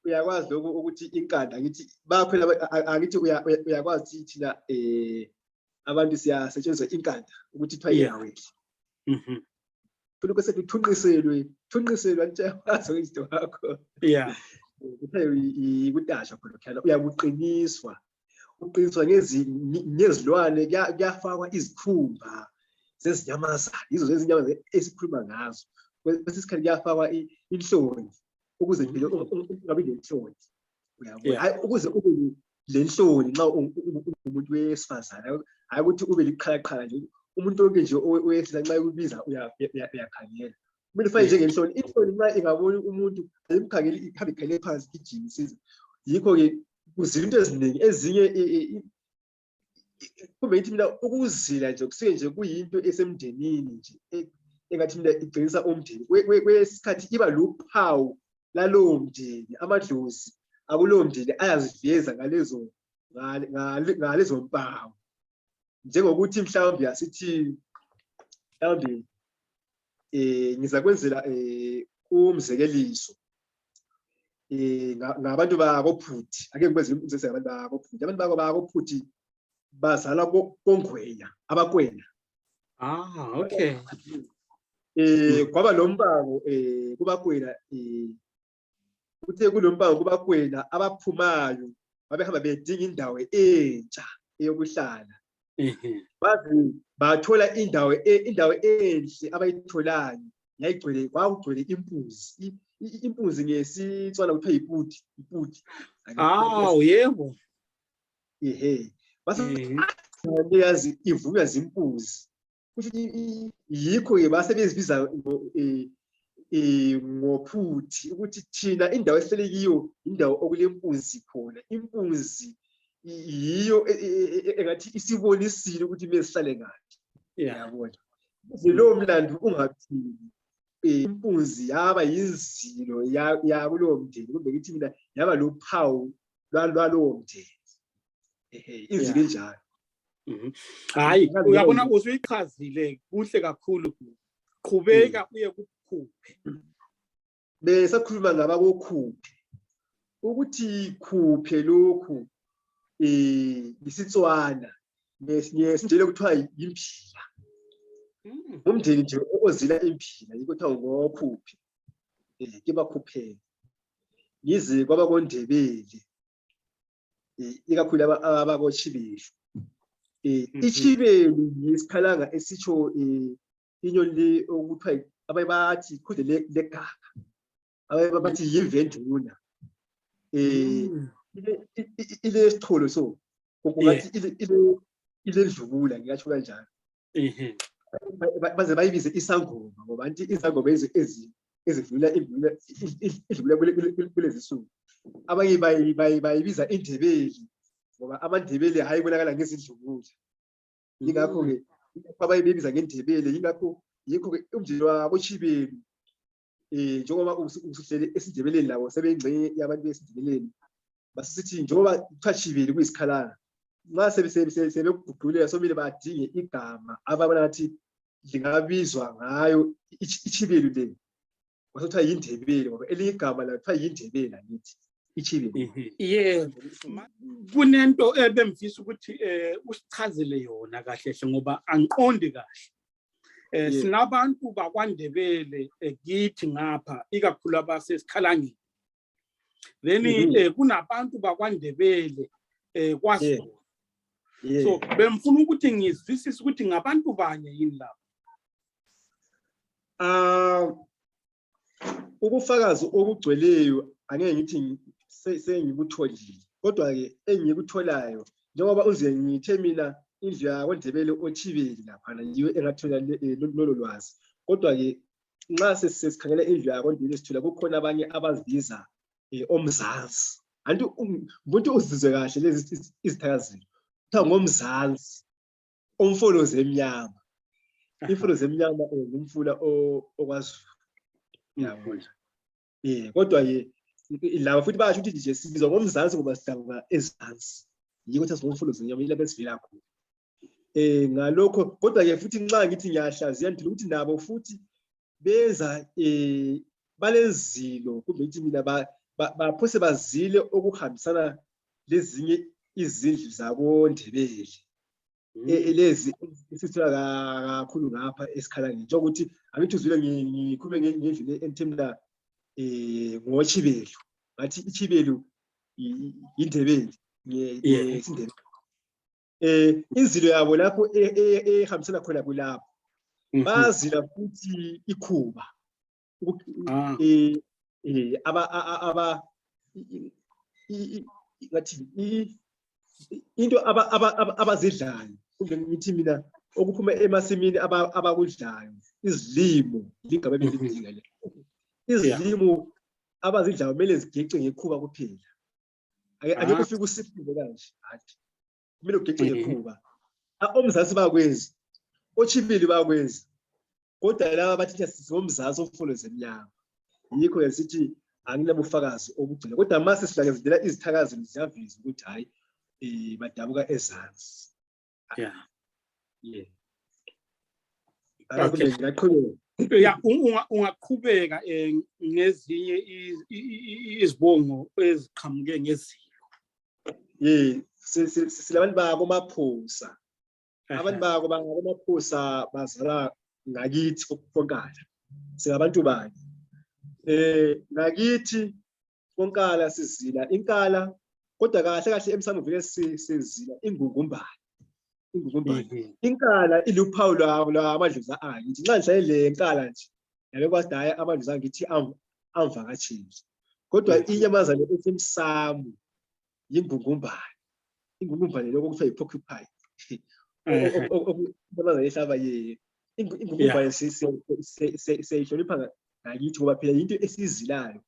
uyakwazi lokho ukuthi inkanda ngithi baphela angithi uyakwazi thina abantu siyasetshenziswa inkanda ukuthi ithiwa iyaweli lokho thunqiselwe antshayazo izinto wakho kuthiwa ikutasha khona khala uyakuqiniswa uqiniswa ngezilwane kuyafakwa izikhumba zezinyamazana yizo zezinyamazana esikhuluma ngazo bese isikhathi kuyafakwa inhloni ukuze phela ungabi lenhloni uyabona hayi ukuze ube lenhloni nxa umuntu wesifazana hayi ukuthi ube liqhalaqhala nje umuntu onke nje owehlisa nxa ukubiza uyakhangela kumele ufake njengenhloni inhloni nxa ingabona umuntu ayimkhangeli ihambe ikhangele phansi ijimisiza yikho ke kuzila into eziningi ezinye kumbe ngithi mina ukuzila nje kusuke nje kuyinto esemndenini nje engathi mina igcinisa umndeni kwesikhathi iba luphawu lalowo mndeni amadlozi akulowo mndeni ayaziveza ngalezo mpawu njengokuthi mhlawumbe asithi mhlawumbe ngiza kwenzela umzekeliso ngabantu bakophuthi ake ngikwenze umzekeliso ngabantu bakophuthi bazala kongwenya abakwena okay kwaba lombango kubakwena kuthe kulombango kubakwena abaphumayo babehamba bedinga indawo entsha eyokuhlala bathi bathola indawo enhle abayitholayo yayigcwele kwakugcwele impunzi ngesitswana kuthiwa yiputi yebo yazi ivunywa zimpunzi ukuthi yikho-ke basebezibiza ngophuthi ukuthi thina indawo esihlele kiyo indawo okulempunzi khona impunzi yiyo engathi isibonisile ukuthi kumele sihlale ngaphi yabona lowo mlando ungaphili impunzi yaba yinzilo yakulowo mndeni kumbe ngithi mina yaba luphawu lwalowo mndeni inzilo enjalo Hayi uyabona usuyichazile kuhle kakhulu. Qhubeka uye kukhuphe. Bese khuluma ngaba kokhuphe. Ukuthi khuphe lokhu isitswana ngesindile kuthiwa imphila. Umndeni nje ozila imphila yiko kuthiwa ngokhuphe. Ke bakhuphela. Yize kwaba koNdebele. Ikakhulu abakochibeli. Ichibeli yisikhalanga esitsho inyoni le okuthiwa ababathi khode legaba. Ababathi yivenduna. Ile sitholo so kungathi ile dlubula ngiyatsho kanjalo. Baze bayibize isangoma ngoba anti izangoma ezidlula idlula kulezi suku. Abanye bayibiza indebeli ngoba amandebele hayibonakala ngezidlubula. Ingakho ke abayibiza ngendebele ingakho yikho ke umndeni wabochibeli njengoba usuhlele esidebeleni labo sebengcenye yabantu besidebeleni basithi njengoba kuchibeli kuyisikhalana nxa sebekuguqulela somile badinge igama ababona ngathi lingabizwa ngayo ichibeli le wasothiwa yindebele ngoba elinye igama la kuthiwa yindebele ngithi ichibeli. Yebo kunento ebemfisa ukuthi usichazele yona kahle hle ngoba angiqondi kahle. Sinabantu bakwaNdebele kithi ngapha ikakhulu abasesikhalangeni. Then kunabantu bakwaNdebele kwaZulu. So bemfuna ukuthi ngizwisise ukuthi ngabantu banye yini lapho. Ubufakazi obugcweleyo angeke ngithi sengikutholile kodwa ke engikutholayo njengoba uze ngithe mina indlu yakoNdebele ochibeli lapha yiyo engathola lolo lwazi kodwa ke nxa sesikhangela indlu yakoNdebele sithola kukhona abanye abazibiza omzansi anti umuntu uzizwe kahle lezi izithakazelo kuthiwa ngomzansi omfolozi emnyama. Imfolozi emnyama ngumfula okwaZulu yabona. Kodwa ke laba futhi bayasho ukuthi nje sibizwa ngomzansi ngoba sidabuka ezansi yiko ukuthi ngomfolozi emnyama yilapho esivela khona. Ngalokho kodwa ke futhi nxa ngithi ngiyahlaziya ngithula ukuthi nabo futhi beza balezilo kumbe ngithi mina baphose bazile okuhambisana lezinye izindlu zaboNdebele. Lezi sisithola kakhulu ngapha esikhalangeni njengokuthi angithi uzwile ngikhulume ngendlu enthemla ngochibeli ngathi ichibeli indebele ngesindebele. Inzilo yabo lapho ehambisana khona kulapho bazila futhi ikhuba ngathi into abazidlayo kumbe ngithi mina okuphuma emasimini abakudlayo izilimo ligaba belidinga le izilimo abazidlayo kumele zigece ngekhuba kuphela. Ake kufika usiphile kanje hathi kumele ugece ngekhuba. Omzansi bakwenza ochibili bakwenza kodwa laba bathi sizomzansi omfolozi emnyama yikho yasithi anginabufakazi obugcwele kodwa mase sihlangezela izithakazelo ziyavisa ukuthi hayi badabuka ezansi. Ungaqhubeka ngezinye izibongo eziqhamuke ngezilo. Silabantu bakomaphosa. Abantu bakomaphosa bazala ngakithi konkala. Singabantu bani? Ngakithi konkala sizila inkala kodwa kahle kahle emsamo vele sizila ingungumbane. Inkala iluphawu lwamadlozi angithi nxa ngihlaye le nkala nje yabe kwadaya amadlozi angithi amvakatshile kodwa inyamazana esemsamo yingungumbane. Ingungumbane lokho kuthiwa yiporcupine. Inyamazana ehlaba ingungumbane siyayihlonipha ngakithi ngoba phela yinto esizilayo.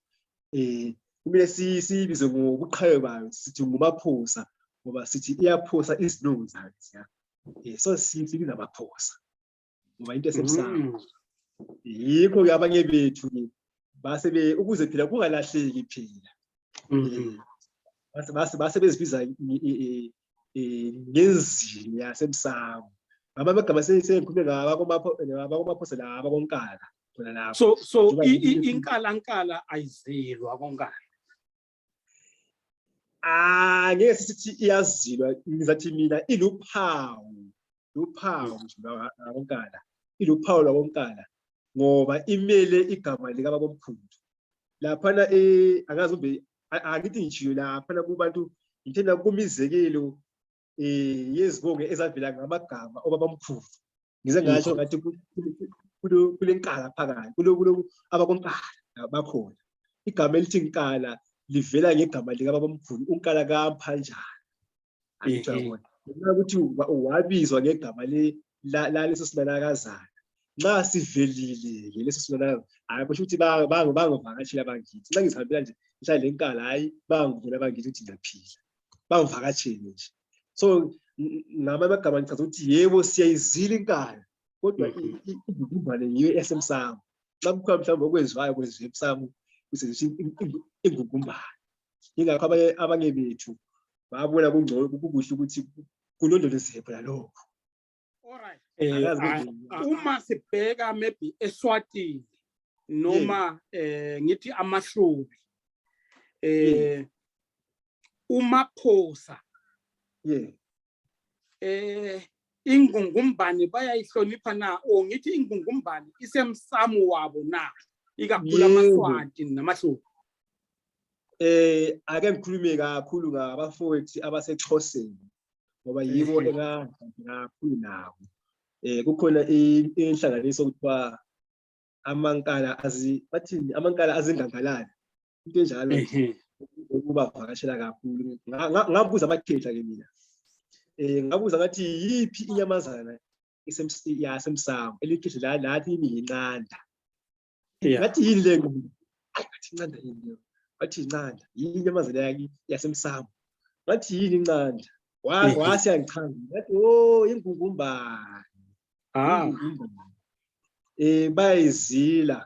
Kumele siyibize ngobuqhawe bayo sithi ngumaphosa ngoba sithi iyaphosa izinongo zayo. So sibiza amaphosa ngoba into esemsamo. Yikho ke abanye bethu basebe ukuze phela kungalahleki phela. Base bezibiza ngenzini yasemsamo amagama sengikhulume ngabakwaMaphosa laba konkala khona lapho So inkala ayizilwa konkala. Ngeke sithi iyazilwa ngizathi mina iluphawu lwakonkala iluphawu lwakonkala ngoba imele igama likaBabomkhulu laphana angazi ube angithi ngishiyo laphana kubantu ngithena kumizekelo yezibongo ezavela ngamagama obabamkhulu ngize ngasho ngathi kulenkala phakathi kulo abakonkala bakhona igama elithi inkala livela ngegama likaBabomkhulu unkala kaMphanjana angijabona ukuthi wabizwa ngegama leso sinanakazana nxa sivelile leso sinanakazana akusho ukuthi bangivakashela bangithi nxa ngizihambela nje mhlawumbe lenkala hayi bangivula bangithi ukuthi ngiyaphila bangivakashele nje so ngamagama ngichaza ukuthi yebo siyayizila inkala kodwa imvumbane yiyo esemsamo xa kukhona mhlawumbe okwenziwayo kwenziwa emsamo kusetshenziswa ingugumbane ingakho abanye bethu babona kungcono kukuhle ukuthi kulondolozwe phela lokho. Alright. Uma sibheka maybe eSwatini noma ngithi amaHlubi uMaphosa ingungumbane bayayihlonipha na o ngithi ingungumbane isemsamo wabo na ikakhulu amaSwati namaHlubi. Ake ngikhulume kakhulu ngabafowethu abaseXhoseni ngoba yibo kakhulu nabo kukhona inhlanganiso kuthiwa amankala azingangalani into enjalo ukuba vakashela kakhulu ngabuza amakhehla ke mina ngabuza ngathi yiphi inyamazana yasemsamo elikhehla lathi imiyinqanda ngathi yini le ngathi inqanda yini wathi inqanda yini inyamazana yasemsamo ngathi yini inqanda wasi yangichanga ngathi ingungumbane bayizila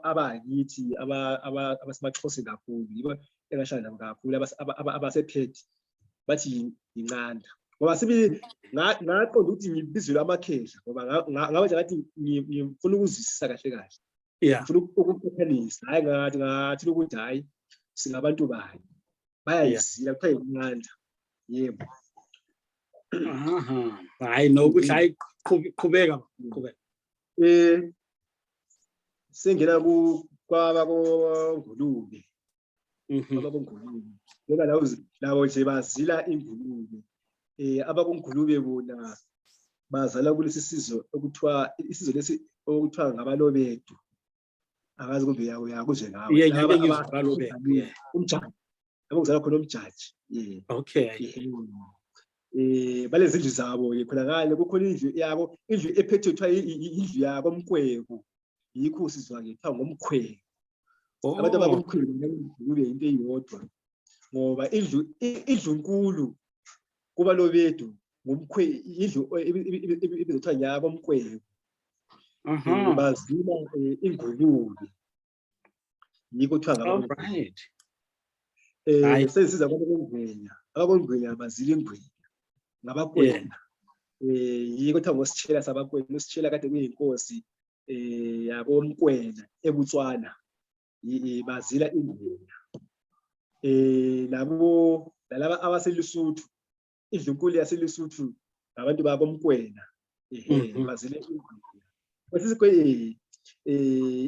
abakithi abasemaXhoseni kakhulu yibo engahlala nabo kakhulu abasephethe bathi inqanda ngoba sibili ngaqonda ukuthi ngibizwe amakhehla ngoba ngabe ngathi ngifuna ukuzwisisa kahle ngifuna ukuqophelisa hayi ngathi ukuthi hayi singabantu bayo bayayizila kuthiwa inqanda yebo hayi nokuthi hayi qhubeka sengena kwabakongulube ngoba lawo nje bazila ingulube abakongulube bona bazala kulesi sizwe okuthiwa isizwe lesi okuthiwa ngabalobedu akazi kumbe yakuzwe ngawo umjaji abokuzala khona umjaji okay balezindlu zabo khona ngale kukhona indlu yabo indlu ephethwe kuthiwa indlu yabo Mkhwebo yikho sizwa kuthiwa ngomkhwebo abantu abakomkhwebo kube into eyodwa ngoba indlu nkulu kuba lobedu ngomkhwebo indlu ebizothiwa yabo Mkhwebo bazila ingulube yikho kuthiwa ngabo sesiza abakongwenya bazila ingwenya ngabakwena yiko kuthiwa ngositshela sabakwena usitshela kade kuyinkosi yaboMkwena eButswana bazila ingwenya nalaba abaseLesotho indlu nkulu yaseLesotho ngabantu baboMkwena bazila ingwenya kwesisikwe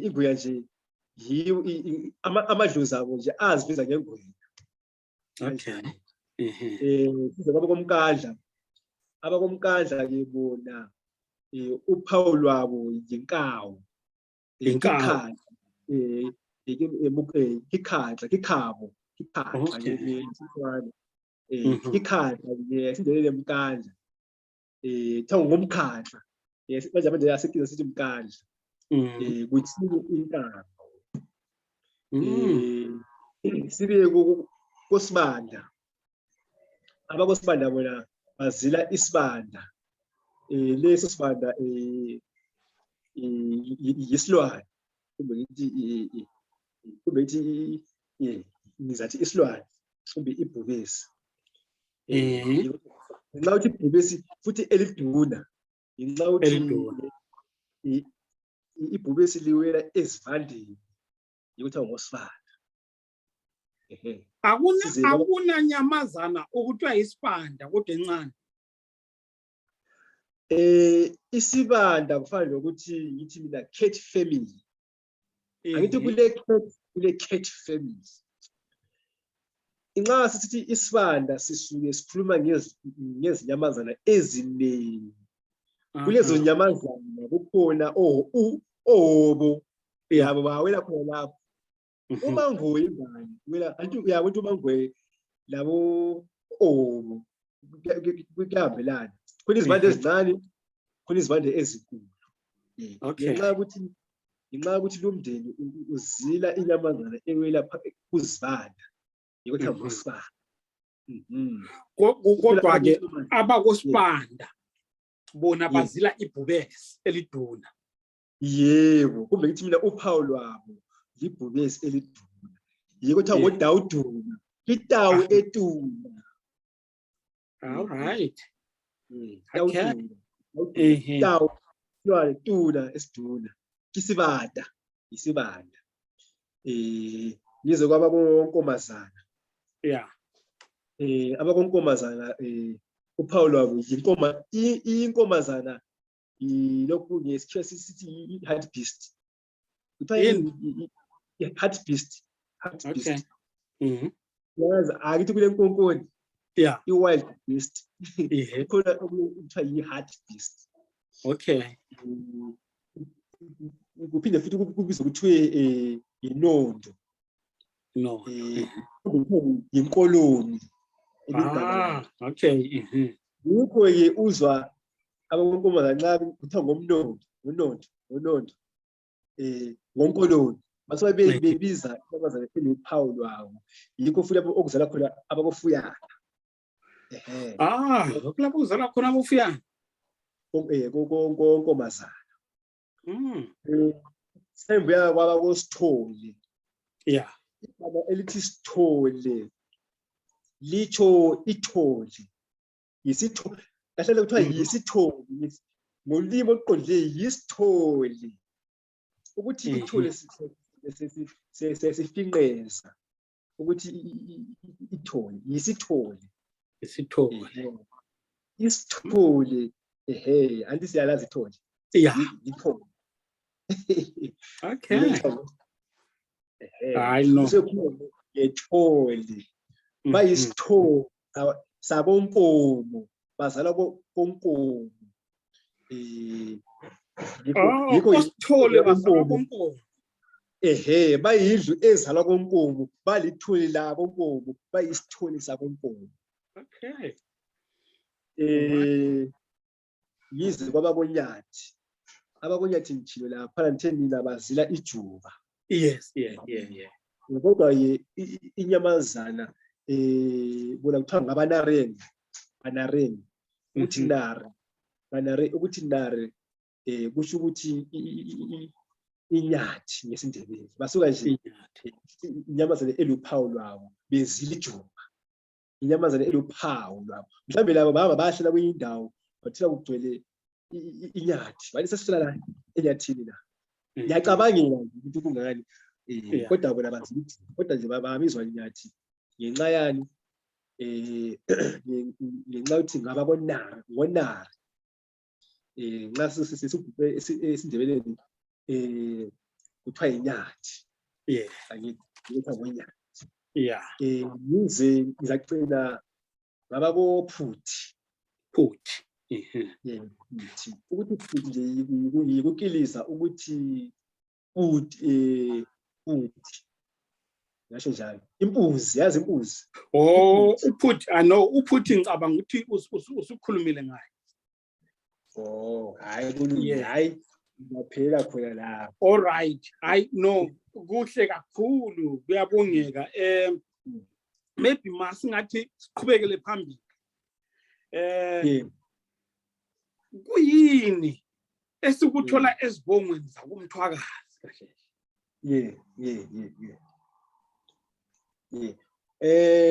ingwenya nje yiyo amadlozi abo nje azibiza ngengwenya size abakomkandla ke bona uphawu lwabo yinkawu ikhandla sindele mkandla thawu ngomkhandla manje yasekiza sithi mkandla kuthini inkambo sibe koSibanda abakoSibanda bona bazila isibanda leso sibanda yisilwane kumbe ngizathi isilwane kumbe ibhubesi ngenxa ukuthi ibhubesi futhi eliduna ngenxa ukuthi ibhubesi liwela ezivandeni yikuthi ngosifana akuna nyamazana okuthiwa isibanda kodwa encane. Isibanda kufana nokuthi ngithi mina cat family. Angithi kule cat family. Inxa sithi isibanda sisuke sikhuluma ngezinyamazana eziningi. Kulezo nyamazana kukhona obo yabo bawela khona lapho. Umangwe ingane wela anti uyakuthi umangwe labo obo kuyahambelana. Khona izivande ezincane, khona izivande ezinkulu. Ngenxa ukuthi lo mndeni uzila inyamazana ewela kuzivanda yikuthi ngosibanda. Kodwa-ke abakosibanda bona bazila ibhubesi eliduna. Yebo, kumbe ngithi mina uphawu lwabo libhubesi eliduna. Yikuthi ngoDawuduna, itawu etuna. All right. Itawu lwatuna esiduna. Isibanda. Yize kwaba konkomazana. Yeah. Abakonkomazana uphawu lwabo inkomazana lokhu ngesikhiwa sithi i-heart beast. Heart beast. Okay. Yazi akithi kule nkonkoni. Yeah. I-wild beast. Khona okuthiwa yi-heart beast. Okay. Kuphinde futhi kubizwa kuthiwe inondo. No. Yinkoloni. Okay. Yikho-ke uzwa abakonkomazana nxa kuthiwa ngonondo. Ngonkoloni. Basuke bebiza inyamazana eluphawu lwawo. Yikho futhi okuzala khona abakofuyana. Kulapho kuzala khona abofuyana. Konkomazana. Sembuya kwaba kosithole. Yeah. Igama elithi sithole litsho ithole. Yisithole. Kahle kuthiwa yisithole. Ngolimi oluqondile yisithole. Ukuthi ithole sesifinqeza. Ukuthi ithole yisithole. Isithole anti siyalazi ithole. Yeah. Ithole. Okay. I know. Ethole. Bayisithole sabonkomo. Bazala konkomo. Isithole bazala konkomo. Bayidlu ezalwa konkomo, balithole la konkomo, bayisithole sabonkomo. Okay. Yize kwababonyathi. Ababonyathi ngithilo lapha ntheni bazila ijuba. Yes, yeah. Kodwa inyamazana bona kuthiwa ngabanareni. Uthi nare. Banare ukuthi nare kusho ukuthi inyathi ngesindebele. Basuka nje inyamazana eluphawu lwawo bezila ijuba. Inyamazana eluphawu lwabo. Mhlambe labo bahamba bayahlela kwenye indawo bathila kugcwele inyathi. Bathi sesifela la enyathini la. Ngiyacabangela ukuthi kungani kodwa bona bazila ijuba. Kodwa nje babamizwa inyathi ngenxa yani ngenxa ukuthi ngababonari. Nxa sesibhubhe esindebeleni kuthiwa inyathi. Yeah. Angithi ngonyathi. Yeah. Yize ngizagcina ngabakophuthi. Ukuthi nje yikukiliza ukuthi puthi ngasho njalo. Impuzi, yazi impuzi. Uphuthi uphuthi ngicabanga ukuthi usukhulumile ngaye. Hayi kulungile. Hayi ngaphela khona la. All right. No, kuhle kakhulu. Kuyabongeka. Maybe masingathi siqhubekele phambili. Kuyini esikuthola ezibongweni zakumthwakazi kahle?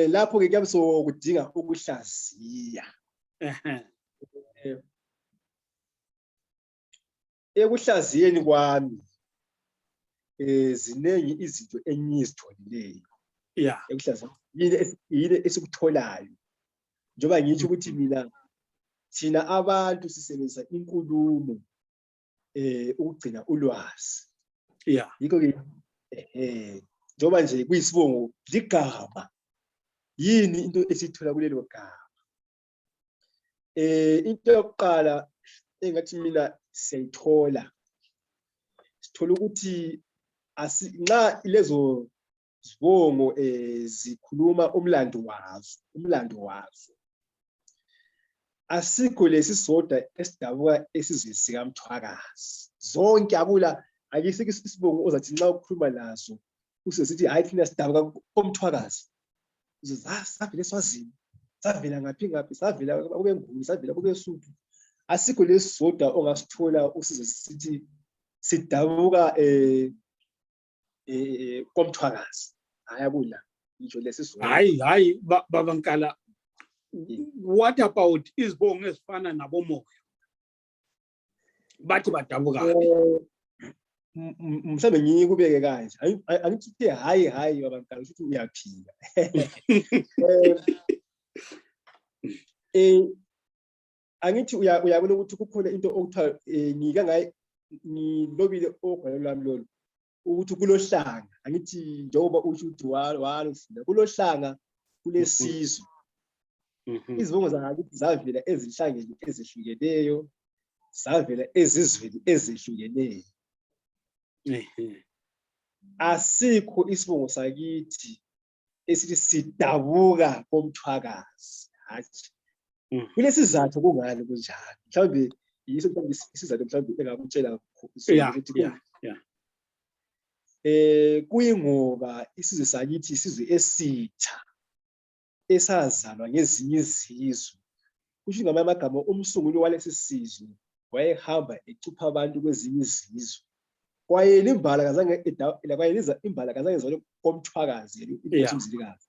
Lapho ke kuyabso kudinga ukuhlaziya. Ekuhlaziyeni kwami ziningi izinto engizitholileyo yeah ekuhlaziyeni yini esikutholayo njengoba ngisho ukuthi thina abantu sisebenzisa inkulumo ukugcina ulwazi yeah yikho ke njengoba nje kuyisibongo ligama yini into esithola kulelo gama into yokuqala engathi mina siyayithola sithola ukuthi nxa lezo zibongo zikhuluma umlando wazo asikho lesi soda esidabuka esizweni sikaMthwakazi zonke akisikho isibongo ozathi nxa ukhuluma naso usesithi hayi thina sidabuka koMthwakazi savela eSwazini savela ngaphi savela kube Nguni savela kube Suthu asikho lesi soda ongasithola usizesithi sidabuka koMthwakazi ayabula ngisho lesi soda hayi baba Nkala what about izibongo ezifana nabomoya bathi badabuka mhlambe ngikubeke kanje angithi hayi baba Nkala ukuthi uyaphila angithi uyabona ukuthi kukhona into okuthiwa ngike ngayi ngilobile ogwalo lwami lolu ukuthi kulohlanga angithi njengoba usho ukuthi walufunda kulohlanga kulesizwe izibongo zangakithi zavela ezinhlangeni ezihlukeneyo zavela ezizweni ezihlukeneyo asikho isibongo sakithi esithi sidabuka koMthwakazi hathi kulesizathu kungani kunjalo mhlawumbe yiso mhlawumbe isizathu mhlawumbe engakutshela ukuthi kuyingoba isizwe sakithi isizwe esitsha esazalwa ngezinye izizwe kusho ngamanye amagama umsunguli walesi sizwe wayehamba ecupha abantu kwezinye izizwe kwayena imbala kazange ezalwe koMthwakazi inkosi uMzilikazi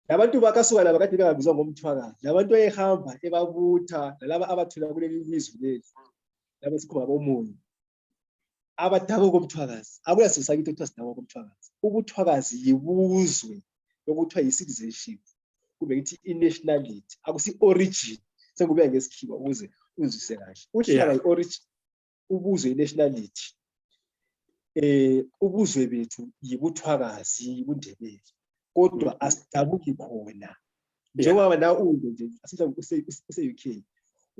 labantu bakasuka laba kade bengabizwa ngoMthwakazi labantu ayehamba ebabutha nalaba abathola kuleli lizwe leli laba sikhoma bomoya abadabuka koMthwakazi akulaso sakithi ekuthiwa sidabuka koMthwakazi ubuthwakazi yibuzwe lokuthiwa yi-citizenship kube ngithi i-nationality akusi-origin sengubeka ngesikhiwa ukuze uzwisise kahle uhlanga yi-origin ubuzwe yi-nationality ubuzwe bethu yibuthwakazi yibuNdebele kodwa asidabuki khona njengoba na unje nje asimhlawumbe use-UK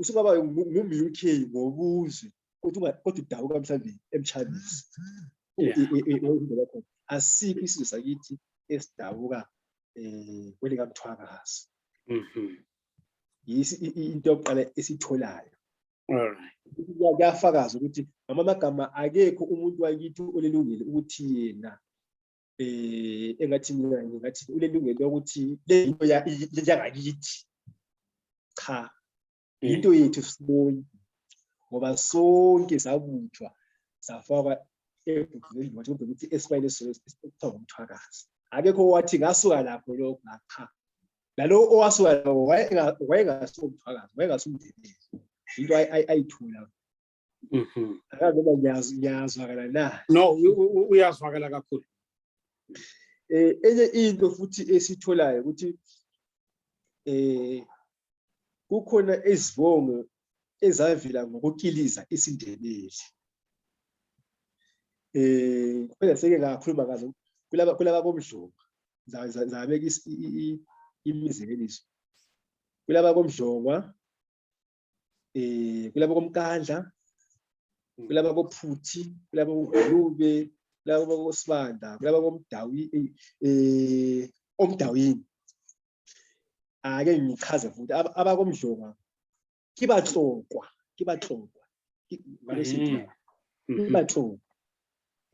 usungaba ngum-UK ngobuzwe kodwa udabuka mhlawumbe eMchabisi asikho isizwe sakithi esidabuka kwelikaMthwakazi yisi into yokuqala esitholayo kuyafakaza ukuthi ngamanye amagama akekho umuntu wakithi olelungelo ukuthi yena engathi mina ngingathi ulelungelo lokuthi le into yangakithi cha into yethu sonke ngoba sonke sabuthwa safakwa ebhudlweni wathi ukuthi esifayile esithiwa ngoMthwakazi akekho wathi ngasuka lapho lokho cha lalo owasuka lapho wayengasuka uMthwakazi wayengasumndebele into ayithola akazi noma ngiyazwakala na no uyazwakala kakhulu enye into futhi esitholayo ukuthi kukhona izibongo ezavela ngokukiliza isiNdebele kuphela seke ngakhuluma ngazo kulaba komdlonga zabeka imizekeliso kulaba komdlonga kulaba komkandla kulaba kophuthi kulaba koGulube kulaba koSibanda kulaba komdawi omdawini ake ngichaze futhi abakomdlonga kibahlokwa ngalesithi kibahlokwa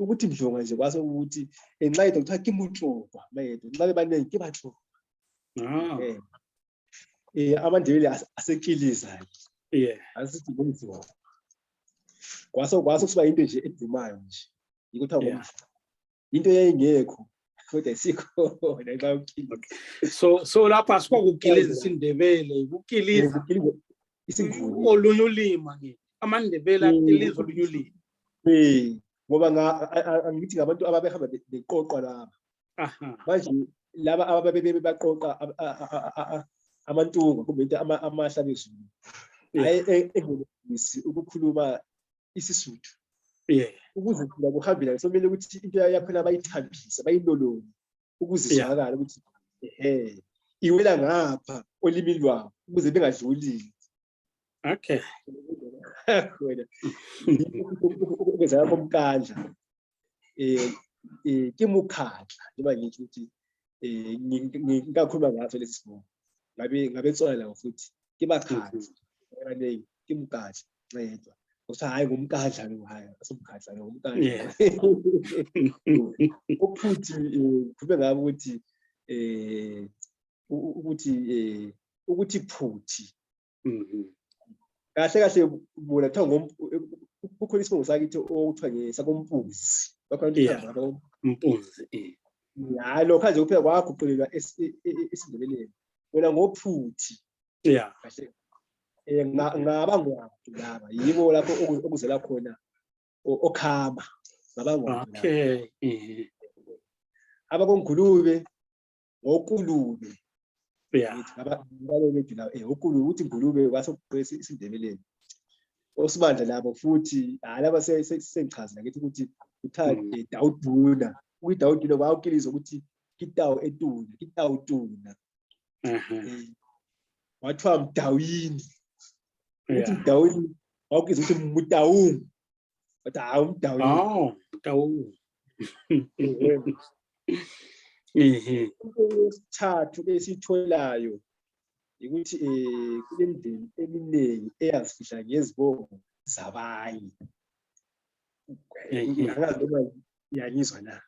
ukuthi mdlonga nje kwase ukuthi enxa yethu kuthiwa kimuhlokwa mayethu nxa bebanengi kibahlokwa amandebele asekiliza asithi ngomdlonga kwase kuba into nje edumayo nje yikuthiwa ngomdlonga into yayingekho kodwa sikhona bayawukiliza. So lapha sikwakukiliza isiNdebele ukiliza isinguni olunye ulima ke amaNdebele akiliza olunye ulima ngoba angithi ngabantu ababehamba beqoqa laba manje laba ababe baqoqa amantunga kumbe amahla bezulu engisi ukukhuluma isiSuthu ukuze kuhambela somele ukuthi into yakhona bayithambise bayilolonge ukuzizwakala ukuthi iwela ngapha olimi lwabo ukuze bengadluli. Okay. Wena ukwenza komkandla ke mukhadla njengoba ngithi ukuthi ngikakhuluma ngaso lesi sibongo ngabe tsona la futhi ke bakhadla kanengi ke mukadla ncedwa ukuthi hayi ngumkadla lo hayi asumkadla ngumkadla uphuthi kube ngabe ukuthi phuthi kahle kahle bona kuthiwa kukhona isibongo sakithi okuthiwa ngesakompuzi bakho umpuzi hayi lokho nje kuphela kwaguqulelwa esiNdebeleni wena ngophuthi kahle ngabangwathi laba yibo lapho okuzela khona okhama ngabangwathi. Okay. Abakongulube ngokulube ngabalobethu la ukulubi uthi ngulube kwasokuqhwesa isiNdebeleni osibandla labo futhi laba sengichazela ngithi ukuthi uthande Dawuduna uDawuduna bayawukiliza ukuthi kitawu etuna kitawu tuna wathiwa Mdawini uthi Mdawini wawukiliza ukuthi Mutawung wathi hawu Mdawini Mdawung isithathu esitholayo ukuthi kulendlela eminingi eyazifihla ngezibongo zabanye yangizwa na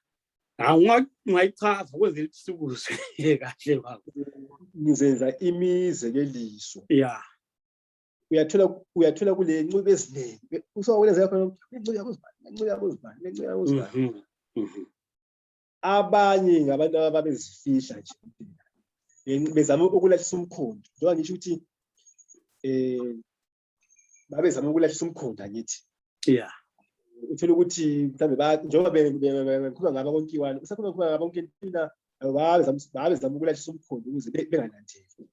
ungayichaza kwenzela isikuze kahle baba ngizenza imizekeliso uyathola kule ncube eziningi usawulenza khona incube yakuzibani abanye ngabantu ababezifihla nje bezama ukulahlisa umkhondo njengoba ngisho ukuthi babezama ukulahlisa umkhondo ngithi uthola ukuthi mhlawumbe njengoba bekhuluma ngaba konkiwani usakhuluma ngaba konkintina babezama ukulahlisa umkhondo ukuze bengalandeli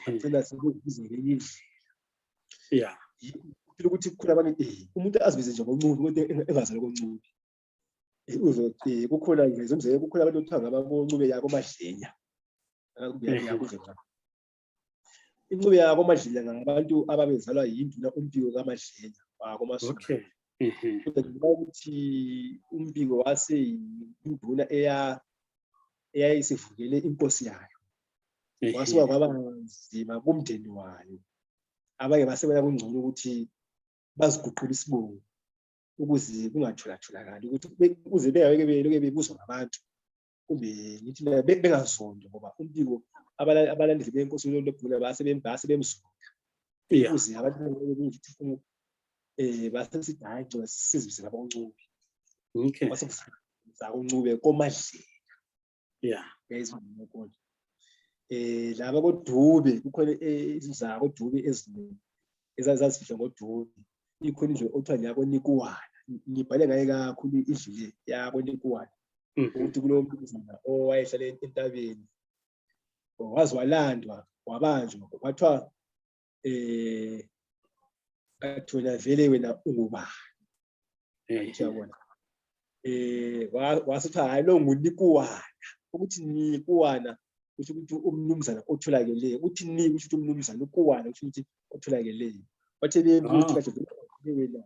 ngicela sikuzele uthola ukuthi kukhona abantu umuntu azibize nje ngoncube kodwa engazali koncube kukhona ngezimzeke kukhona abantu okuthiwa ngabancube yako Madlenya incube yako Madlenya ngabantu ababezalwa yinduna umpiko kaMadlenya wako Masuku ukuthi umpiko wase induna eyayisivukele inkosi yayo wasuka kwaba nzima kumndeni wayo abanye basebona kungcono ukuthi baziguqula isibongo ukuze kungathula-thulakali ukuthi ukuze bengeke beloke bebuzwa ngabantu kumbe ngithi bengazondwa ngoba umpiko abalandeli benkosi uNondobhula base bemzonda ukuze abantu bengithi basesithi hayi ngcono sizibise ngaboNcube baseNcube koMadlenya yayizonke laba koDube kukhona izizako Dube eziningi ezazifihla ngoDube ikhona nje okuthiwa nyako Nikuwana ngibhale ngaye kakhulu idlile yako Nikuwana ukuthi kulo mpikisana owayehlala entabeni wazi walandwa wabanjwa kwathiwa kathona vele wena ungubani ngiyabona wasithi hayi lo nguNikuwana ukuthi Nikuwana kusho ukuthi umnumzana otholakeleyo uthi ni kusho ukuthi umnumzana uKuwana kusho ukuthi otholakeleyo bathe ukuthi kahle wena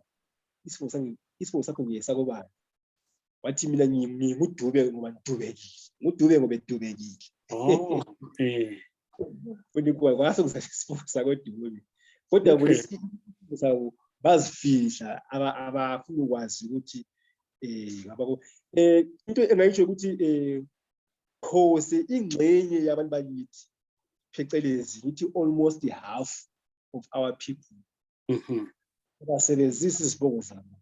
isifo sakho ngiyesakobani wathi mina ngingudube ngoba ngidubekile ngoba edubekile uNikuwana kwasekuza isifo sakoDube kodwa polisi sawo bazifihla abafuna ukwazi ukuthi ngabako into engayisho ukuthi khose ingxenye yabantu bakithi phecelezi ngithi almost half of our people basebenzisa izibongo zabo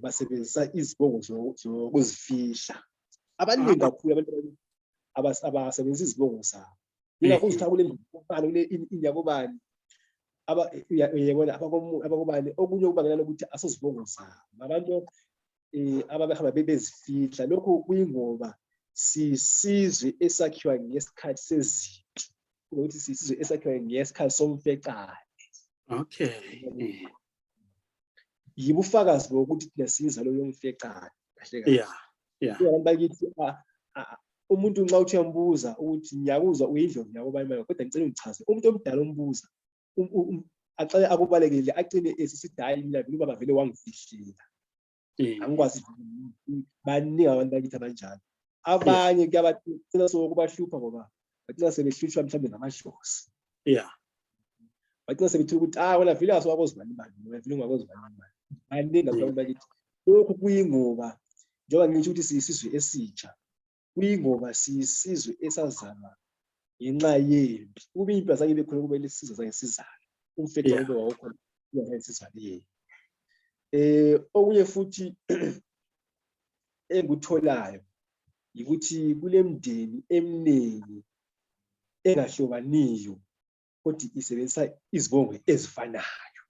basebenzisa izibongo zokuzifihla abaningi kakhulu abantu abasebenzisa izibongo zabo. Yingakho uzithola kule ndibano kule inyakobani uyabona abakobani okunye ukubangela ukuthi asozibongo zabo abantu ababehamba bebezifihla. Lokho kuyingoba sisizwe esakhiwa ngesikhathi sezimpi ukuthi sisizwe esakhiwa ngesikhathi somfecane. Okay. Yibo ufakazi bokuthi thina sizalo yomfecane kahle kahle. Yeah. Abantu bakithi umuntu nxa uthi uyambuza ukuthi ngiyakuzwa uyindlovu yakobani manje kodwa ngicela ungichaze. Umuntu omdala ombuza aqale akubalekile agcine esisidayi mina vele ubaba vele wangifihlela. Angikwazi baningi abantu bakithi abanjalo. Abanye kuyabathina sokubahlupha ngoba bathina sebehlushwa mhlawumbe ngamadlozi. Bathina sebethuka ukuthi wena vele aswakozibani imali wena vele ungakozibani imali. Baningi abantu bakithi. Lokhu kuyingoba njengoba ngisho ukuthi siyisizwe esitsha kuyingoba siyisizwe esazama ngenxa yempi. Kube impi azange ibe khona kube lesizwe azange sizale. Umfecane ube wawukhona uyazange sizale. Okunye futhi engikutholayo ukuthi kule mindeni eminingi engahlobaniyo kodwa isebenzisa izibongo ezifanayo.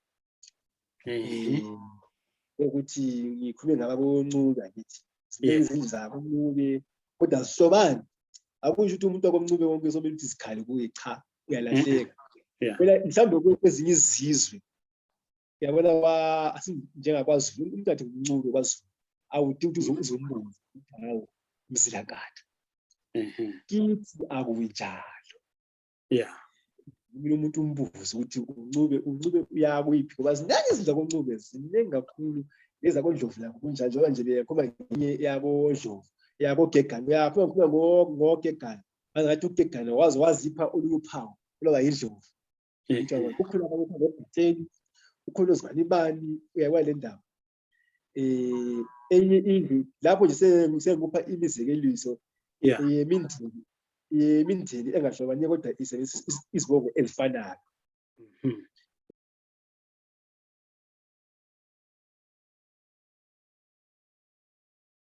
Ukuthi ngikhulume ngababoncubi akithi izindlu zabo ncube kodwa zihlobani. Akusho ukuthi umuntu wakomncube wonke somele ukuthi sikhali kuye, cha, uyalahleka. Phela mhlawumbe kwezinye izizwe uyabona njengakwaZulu umuntu athi umncube kwaZulu awuthi ukuthi uzombuza hawo mzilakade. Kithi akuwinjalo. Kumele umuntu umbuze ukuthi uncube uyakuyiphi ngoba ziningi izinto zakoncube ziningi kakhulu ezakondlovu lakho kunjalo njengoba nje bekhoma ngenye yabondlovu yabogegane uyakhuluma ngogegane ngathi ugegane wazipha olunye uphawu loba yindlovu. Kukhona abantu ngobhuteni ukhona ozibani uyakwa le ndaba. Enye indlu lapho nje sengikupha imizekeliso yemindeni engahlobani kodwa isebenzisa izibongo ezifanayo.